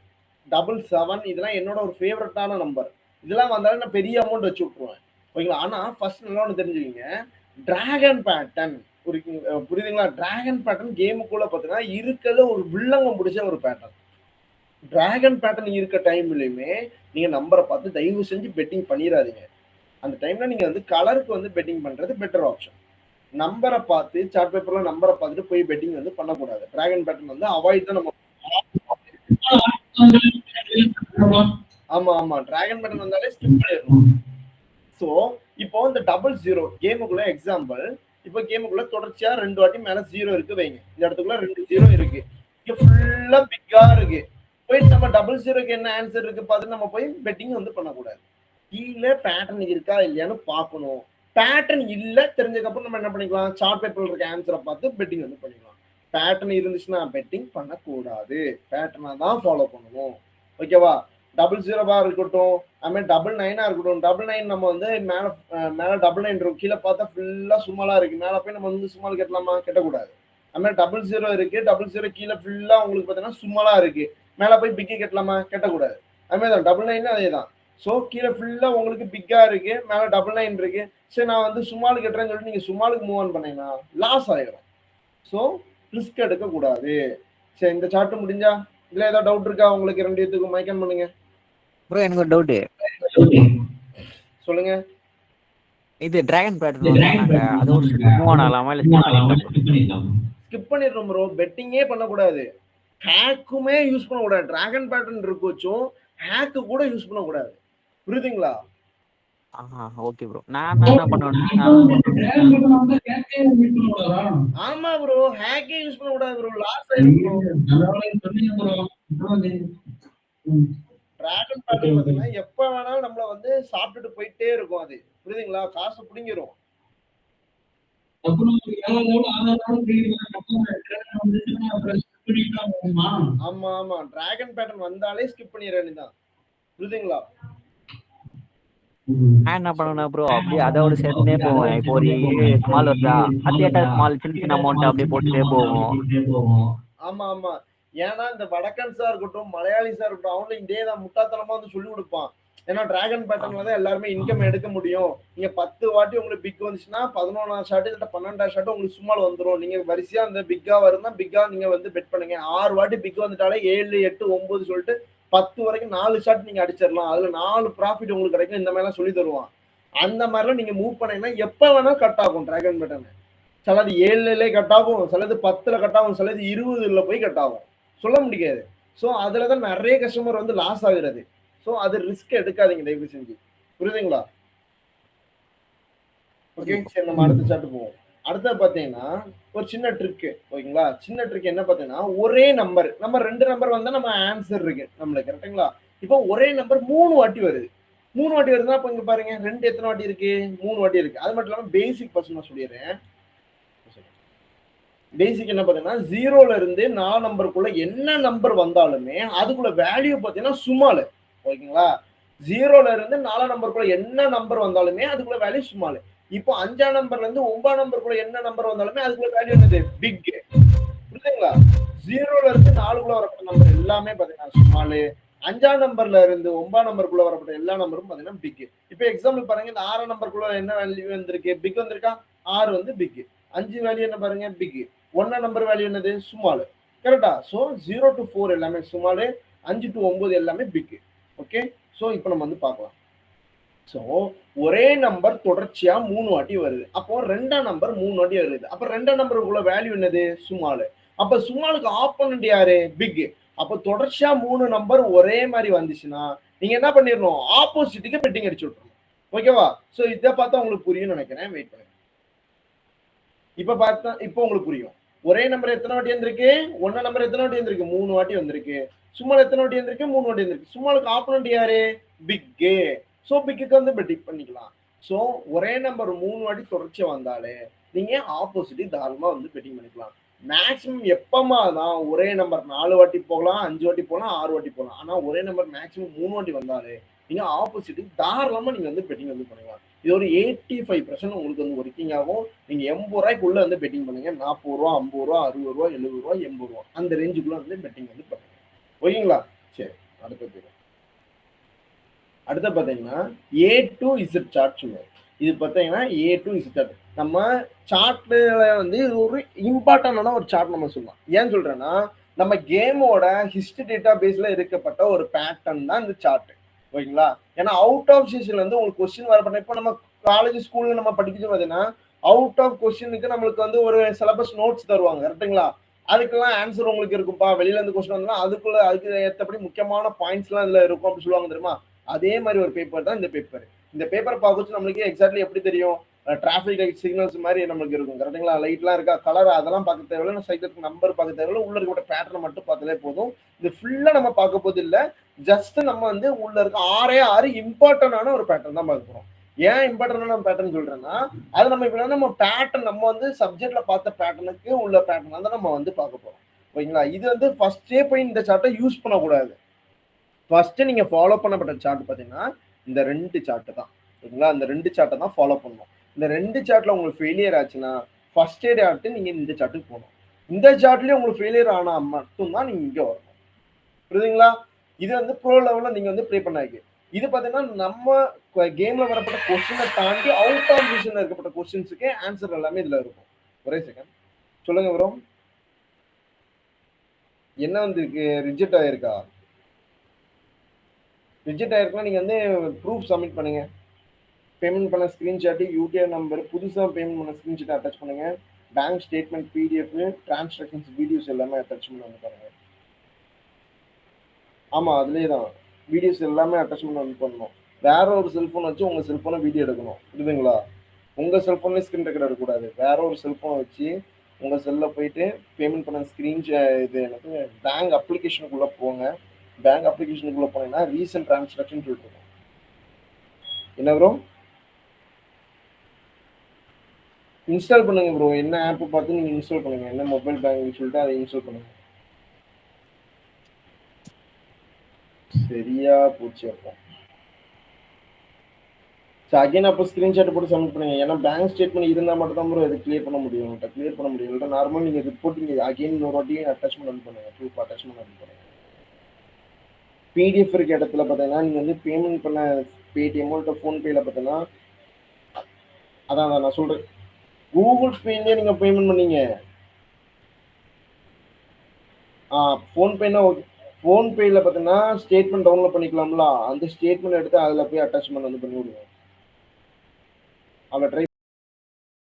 77 இதெல்லாம் என்னோட ஒரு ஃபேவரட்டான நம்பர். இதெல்லாம் வந்தாலும் நான் பெரிய அமௌண்ட் வச்சு விட்டுருவேன். ஓகேங்களா? ஆனா ஃபர்ஸ்ட் நல்லா ஒன்று தெரிஞ்சுக்கிங்க, டிராகன் பேட்டர்ன் புரியுதுங்களா? டிராகன் பேட்டர்ன் கேமுக்குள்ள பார்த்தீங்கன்னா இருக்கிறது ஒரு வில்லங்கம் பிடிச்ச ஒரு பேட்டர்ன். டிராகன் பேட்டர்ன் இருக்க டைம்லயுமே நீங்க நம்பரை பார்த்து தயவு செஞ்சு பெட்டிங் பண்ணிடாதீங்க. அந்த டைம்ல நீங்க வந்து கலருக்கு வந்து பெட்டிங் பண்றது பெட்டர் ஆப்ஷன். நம்பரை பார்த்து சார்ட் பேப்பர்ல நம்பரை பார்த்துட்டு போய் பெட்டிங் வந்து பண்ணக்கூடாது. டிராகன் பேட்டர்ன் வந்து அவாய்ட் தான் நம்ம. ஆமா ஆமா, டிராகன் பேட்டர்ன் வந்தாலே ஸ்கிப் பண்ணிடணும். சோ இப்போ இந்த 00 கேமுக்குள்ள எக்ஸாம்பிள், இப்போ கேமுக்குள்ள தொடர்ச்சியா 2 வாட்டி மேல 0 இருக்கு வைங்க. இந்த இடத்துக்குள்ள 2 0 இருக்கு. இங்க ஃபுல்லா பிக்கா இருக்கு. போய் நம்ம 00க்கு என்ன ஆன்சர் இருக்கு பார்த்து நம்ம போய் பெட்டிங் வந்து பண்ணக்கூடாது. கீழே பேட்டர்ன் இருக்கா இல்லையான்னு பார்க்கணும். பேட்டர்ன் இல்ல தெரிஞ்சதுக்கப்புறம் நம்ம என்ன பண்ணிக்கலாம், சார்ட் பேப்பர்ல இருக்க ஆன்சரை பார்த்து பெட்டிங் வந்து பண்ணிக்கலாம். பேட்டர்ன் இருந்துச்சுன்னா பெட்டிங் பண்ணக்கூடாது. பேட்டர்னா தான் ஃபாலோ பண்ணணும். ஓகேவா? 00 இருக்கட்டும், அதுமாதிரி 99 இருக்கட்டும். 99 நம்ம வந்து மேல 99 இருக்கும், கீழே பார்த்தா ஃபுல்லா சும்மாலா இருக்கு. மேல போய் நம்ம வந்து சும்மால் கட்டலாமா? கட்டக்கூடாது. அதுமாதிரி 00 இருக்கு, 00 கீழே ஃபுல்லா உங்களுக்கு பார்த்தீங்கன்னா சும்மாலா இருக்கு. மேல போய் பிக்கி கட்டலாமா? கட்டக்கூடாது. அதுமாதிரி தான் 99 அதே தான். ஸோ கீழே ஃபுல்லா உங்களுக்கு பிக்கா இருக்கு, மேல 99 இருக்கு. சரி, நான் வந்து சும்மாலு கட்டுறேன்னு சொல்லிட்டு நீங்க சும்மாலுக்கு மூவ் ஆன் பண்ணீங்கன்னா லாஸ் ஆயிடும். ஸோ ரிஸ்க் எடுக்க கூடாது. சரி, இந்த சார்ட் முடிஞ்சா இதுல ஏதாவது டவுட் இருக்கா உங்களுக்கு? 2 இதுக்கு மைக்கன் பண்ணுங்க. ப்ரோ எனக்கு ஒரு டவுட். சொல்லுங்க. இது டிராகன் பேட்டர்ன் அதோட மூவ் ஆன் ஆகலாமா இல்ல ஸ்கிப் பண்ணிடுறோம் ப்ரோ. பெட்டிங்கே பண்ணக்கூடாது, ஹேக்குமே யூஸ் பண்ணக்கூடாது. டிராகன் பேட்டர்ன் இருக்குச்சும் ஹேக்கு கூட யூஸ் பண்ணக்கூடாது. புரியுதுங்களா? Okay bro. நான் என்ன பண்ணுவேன்னா, ஆமா ப்ரோ, ஹேக்கே யூஸ் பண்ணக்கூடாது ப்ரோ. லாஸ் ஆயிடும் ப்ரோ. டிராகன் பேட்டர்ன் பார்த்தீங்கன்னா எப்ப வேணாலும் நம்மள வந்து சாப்பிட்டுட்டு போயிட்டே இருக்கும். அது புரியுதுங்களா? காசு பிடிங்கிரும். ஆமா ஆமா, டிராகன் பேட்டர்ன் வந்தாலே ஸ்கிப் பண்ணிட வேண்டியதான். புரியுதுங்களா? நான் என்ன பண்ணுவேன்னா ப்ரோ, அப்படியே அதோட சேர்த்துனே போவேன். இப்போ ஒரு ஸ்மால் வருதா, அதே ஸ்மால் சின்ன சின்ன அமௌண்ட் அப்படியே போட்டுட்டே போவோம். ஆமா ஆமா, ஏன்னா இந்த வடக்கன்ஸா இருக்கட்டும், மலையாளிஸா இருக்கட்டும், அவனும் இதே தான் முட்டாத்தனமா வந்து சொல்லி கொடுப்பான். ஏன்னா டிராகன் பேட்டர்ன்ல தான் எல்லாருமே இன்கம் எடுக்க முடியும். நீங்க 10 வாட்டி உங்களுக்கு பிக் வந்துச்சுன்னா 11ஆம் ஷாட் இல்ல 12ஆம் ஷாட் உங்களுக்கு சும்மால் வந்துடும். நீங்க வரிசையா அந்த பிக்கா வருதுன்னா பிக்கா நீங்க வந்து பெட் பண்ணுங்க. 6 வாட்டி பிக் வந்துட்டாலே 7 8 9 சொல்லிட்டு 10 வரைக்கும் 4 ஷாட் நீங்க அடிச்சிடலாம். அதுல 4 ப்ராஃபிட் உங்களுக்கு கிடைக்கும். இந்த மாதிரிலாம் சொல்லி தருவான். அந்த மாதிரிலாம் நீங்க மூவ் பண்ணீங்கன்னா எப்ப வேணாலும் கட் ஆகும் டிராகன் பேட்டர்ன். சிலது 7லே கட் ஆகும், சிலது 10ல கட் ஆகும், சிலது 20ல போய் கட் ஆகும். சொல்ல முடியாது. ஸோ அதுலதான் நிறைய கஸ்டமர் வந்து லாஸ் ஆகுறது. ஸோ அது ரிஸ்க் எடுக்காதீங்க தயவு செஞ்சு. புரியுதுங்களா? ஓகே, சரி, நம்ம அடுத்த சார்ட் போவோம். அடுத்த பாத்தீங்கன்னா ஒரு சின்ன ட்ரிக். ஓகேங்களா? சின்ன ட்ரிக் என்ன பாத்தீங்கன்னா, ஒரே நம்பர் நம்ம 2 நம்பர் வந்தா நம்ம ஆன்சர் இருக்கு நம்மளுக்கு. கரெக்டுங்களா? இப்போ ஒரே நம்பர் 3 வாட்டி வருது. 3 வாட்டி வருதுன்னா இப்போ இங்க பாருங்க 2 எத்தனை வாட்டி இருக்கு? 3 வாட்டி இருக்கு. அது மட்டும் இல்லாம பேசிக் பர்சன் நான் சொல்லிடுறேன். பேசிக் என்ன பாத்தீங்கன்னா 0ல இருந்து 4 நம்பருக்குள்ள என்ன நம்பர் வந்தாலுமே அதுக்குள்ள வேல்யூ பாத்தீங்கன்னா சுமால். ஓகேங்களா? 0ல இருந்து 4 நம்பருக்குள்ள என்ன நம்பர் வந்தாலுமே அதுக்குள்ள வேல்யூ சுமால். இப்போ 5ஆம் நம்பர்ல இருந்து 9ஆம் நம்பருக்குள்ள என்ன நம்பர் வந்தாலுமே அதுக்குள்ள வேல்யூ என்னது? பிக். புரியுதுங்களா? 0ல இருந்து 4க்குள்ள வரப்பட்ட நம்பர் எல்லாமே பாத்தீங்கன்னா சுமால். 5ஆம் நம்பர்ல இருந்து 9ஆம் நம்பருக்குள்ள வரப்பட்ட எல்லா நம்பரும் பாத்தீங்கன்னா பிக். இப்போ எக்ஸாம்பிள் பாருங்க, இந்த 6ஆம் நம்பருக்குள்ள என்ன வேல்யூ வந்திருக்கு? பிக் வந்திருக்கா? 6 வந்து பிக். 5 வேல்யூ என்ன பாருங்க? பிக். ஒன்னா நம்பர் வேல்யூ என்னது ஸ்மால். கரெக்டா? ஸோ 0 to 4 எல்லாமே ஸ்மால், 5 to 9 எல்லாமே பிக். ஓகே, ஸோ இப்போ நம்ம வந்து பார்க்கலாம். ஸோ ஒரே நம்பர் தொடர்ச்சியா 3 வாட்டி வருது. அப்போ ரெண்டாம் நம்பர் 3 வாட்டி வருது. அப்போ ரெண்டாம் நம்பருக்குள்ள வேல்யூ என்னது ஸ்மால். அப்ப ஸ்மாலுக்கு ஆப்போனன்ட் யாரு பிக். அப்போ தொடர்ச்சியா 3 நம்பர் ஒரே மாதிரி வந்துச்சுன்னா நீங்க என்ன பண்ணிடணும், ஆப்போசிட்டுக்கு பெட்டிங் அடிச்சு விட்டுறணும். ஓகேவா? ஸோ இதை பார்த்தா உங்களுக்கு புரியும்னு நினைக்கிறேன். வெயிட் பண்ணுங்க. இப்போ உங்களுக்கு புரியும். ஒரே நம்பர் எத்தனை வாட்டி வந்திருக்கு, ஒன்னா நம்பர் எத்தனை வாட்டி வந்திருக்கு, 3 வாட்டி வந்திருக்கு. சும்மால் எத்தனை வாட்டி வந்திருக்கு, 3 வாட்டி வந்திருக்கு. சும்மாலுக்கு ஆப்போனன்ட் யாரு பிக்கு. ஸோ பிக்கு வந்து பெட்டிங் பண்ணிக்கலாம். ஸோ ஒரே நம்பர் 3 வாட்டி தொடர்ச்சியா வந்தாலே நீங்க ஆப்போசிட் தாராளமா வந்து பெட்டிங் பண்ணிக்கலாம். மேக்ஸிமம் எப்பமா தான் ஒரே நம்பர் 4 வாட்டி போகலாம், 5 வாட்டி போகலாம், 6 வாட்டி போகலாம். ஆனா ஒரே நம்பர் மேக்ஸிமம் 3 வாட்டி வந்தாலே நீங்க ஆப்போசிட் தாராளமா நீங்க வந்து பெட்டிங் வந்து பண்ணலாம். இது ஒரு 85% உங்களுக்கு வந்து ஒர்க்கிங் ஆகும். நீங்க 80 ரூபாய்க்குள்ள வந்து பெட்டிங் பண்ணுங்க. 40 ரூபா, 50 ரூபா, 60 ரூபா, 70 ரூபா, 80 ரூபா அந்த ரேஞ்சுக்குள்ள வந்து பெட்டிங் வந்து பண்ணுங்க. ஓகேங்களா? சரி, அடுத்த பாத்தீங்கன்னா A to Z சார்ட் சொல்லுவாங்க. இது பார்த்தீங்கன்னா A to Z சார்ட். நம்ம சார்ட்ல வந்து ஒரு இம்பார்ட்டன்டான ஒரு சார்ட் நம்ம சொல்லலாம். ஏன் சொல்றேன்னா நம்ம கேமோட ஹிஸ்டரி டேட்டா பேஸ்ல இருக்கப்பட்ட ஒரு பேட்டர்ன் தான் இந்த சார்ட். ஓகேங்களா? ஏன்னா அவுட் ஆஃப் சீசன்ல இருந்து உங்களுக்கு கொஸ்டின் வரப்பட்ட இப்போ நம்ம காலேஜ் ஸ்கூல்ல நம்ம படிக்கிறது பார்த்தீங்கன்னா அவுட் ஆஃப் கொஸ்டினுக்கு நம்மளுக்கு வந்து ஒரு சிலபஸ் நோட்ஸ் தருவாங்க. கரெக்டுங்களா? அதுக்கெல்லாம் ஆன்சர் உங்களுக்கு இருக்கும்பா. வெளியில இருந்து கொஸ்டின் வந்தா அதுக்கு ஏற்றபடி முக்கியமான பாயிண்ட்ஸ் எல்லாம் இதுல இருக்கும் அப்படின்னு சொல்லுவாங்க தெரியுமா? அதே மாதிரி ஒரு பேப்பர் தான் இந்த பேப்பர். இந்த பேப்பர் பார்க்கச்சு நம்மளுக்கு எக்ஸாக்ட்லி எப்படி தெரியும், டிராஃபிக் லைட் சிக்னல்ஸ் மாதிரி நம்மளுக்கு இருக்கும். கரெக்டுங்களா? லைட்லாம் இருக்கா, கலர் அதெல்லாம் பார்க்க தேவையில்லை, சைக்கிளுக்கு நம்பர் பார்க்க தேவையில்லை, உள்ள இருக்க பேட்டர்ன் மட்டும் பார்த்தாலே போதும். இது ஃபுல்லா நம்ம பார்க்க போது இல்லை, ஜஸ்ட் நம்ம வந்து உள்ள இருக்க 6 இம்பார்ட்டன்டான ஒரு பேட்டர்ன் தான் பார்க்க போறோம். ஏன் இம்பார்ட்டன்டான பேட்டர்ன் சொல்றேன்னா அது நம்ம இப்ப நம்ம பேட்டர்ன் நம்ம வந்து சப்ஜெக்ட்ல பார்த்த பேட்டர்னுக்கு உள்ள பேட்டர்ன் தான் நம்ம வந்து பார்க்க போறோம். ஓகேங்களா? இது வந்து ஃபர்ஸ்டே போய் இந்த சார்ட்டை யூஸ் பண்ணக்கூடாது. ஃபர்ஸ்ட் நீங்க ஃபாலோ பண்ணப்பட்ட சார்ட் பார்த்தீங்கன்னா இந்த 2 சார்ட் தான். ஓகேங்களா? இந்த 2 சார்ட்டை தான் ஃபாலோ பண்ணணும். இந்த 2 சார்ட்ல உங்களுக்கு ஃபெயிலியர் ஆச்சுன்னா ஃபர்ஸ்ட் எய்ட் ஆட்டு நீங்க இந்த சார்ட்டுக்கு போகணும். இந்த சார்ட்லயே உங்களுக்கு ஃபெயிலியர் ஆனா மட்டும்தான் நீங்க இங்க வரணும். புரியுதுங்களா? இது வந்து ப்ரோ லெவல்ல நீங்க வந்து ப்ளே பண்ணாங்க. இது பார்த்தீங்கன்னா நம்ம கேம்ல வரப்பட்ட கொஸ்டினை தாண்டி அவுட் ஆஃப் சீசன்ல இருக்கப்பட்ட கொஸ்டின்ஸுக்கு ஆன்சர் எல்லாமே இதுல இருக்கும். ஒரே செகண்ட் சொல்லுங்க ப்ரோ, என்ன வந்து ரிஜெக்ட் ஆயிருக்கா? ரிஜெக்ட் ஆயிருக்குன்னா நீங்க வந்து ப்ரூஃப் சப்மிட் பண்ணுங்க. பேமெண்ட் பண்ண ஸ்கிரீன்ஷாட், யூடிஆர் நம்பர், புதுசாக பேமெண்ட் பண்ண ஸ்கிரீன்ஷாட் அட்டாச் பண்ணுங்க. Bank statement PDF, transactions videos எல்லாமே அட்டாச்மெண்ட் வந்து பண்ணுங்க. ஆமா, அதுலேயே தான் வீடியோஸ் எல்லாமே அட்டாச்மெண்ட் வந்து பண்ணணும். வேற ஒரு செல்ஃபோன் வச்சு உங்க செல்ஃபோனை வீடியோ எடுக்கணும். புரியுதுங்களா? உங்க செல்ஃபோன்லேயே ஸ்க்ரீன் ரெக்கார்ட் எடுக்கக்கூடாது. வேற ஒரு செல்ஃபோனை வச்சு உங்க செல்லில் போயிட்டு பேமெண்ட் பண்ண இது எனக்கு பேங்க் அப்ளிகேஷனுக்குள்ள போங்க. பேங்க் அப்ளிகேஷனுக்குள்ள போனீங்கன்னா ரீசன்ட் டிரான்சாக்ஷன் சொல்லிட்டு இருக்கும். என்ன ப்ரோ? இன்ஸ்டால் பண்ணுங்க ப்ரோ. என்ன ஆப் பார்த்து நீங்க இன்ஸ்டால் பண்ணுங்க. என்ன மொபைல் பேங்கிங் சொல்லிட்டு அதை இன்ஸ்டால் பண்ணுங்க. சரியா போச்சு. அப்போ அகைன் அப்போ ஸ்கிரீன்ஷாட் போட்டு சப்மிட் பண்ணுங்க. ஏன்னா பேங்க் ஸ்டேட்மெண்ட் இருந்தால் மட்டும் தான் ப்ரோ இதை கிளியர் பண்ண முடியும். கிளியர் பண்ண முடியும். இல்லை நார்மல் நீங்கள் ரிப்போர்ட்டிங் அகைன் இன்னொரு வாட்டியும் அட்டாச்மெண்ட் வந்து பண்ணுங்க. ப்ரூஃப் அட்டாச்மெண்ட் வந்து பண்ணுங்க. PDF இருக்க இடத்துல பார்த்தீங்கன்னா நீங்கள் வந்து பேமெண்ட் பண்ண பேடிஎம் இல்லை ஃபோன்பேயில் பார்த்தீங்கன்னா அதான் நான் சொல்கிறேன். கூகுள் பேலேயே நீங்க பேமெண்ட் பண்ணீங்க. ஃபோன்பேனா ஓகே. ஃபோன்பேயில் பார்த்தீங்கன்னா ஸ்டேட்மெண்ட் டவுன்லோட் பண்ணிக்கலாம்ல, அந்த ஸ்டேட்மெண்ட் எடுத்து அதில் போய் அட்டாச்மெண்ட் வந்து பண்ணி விடுங்க. அதில் ட்ரை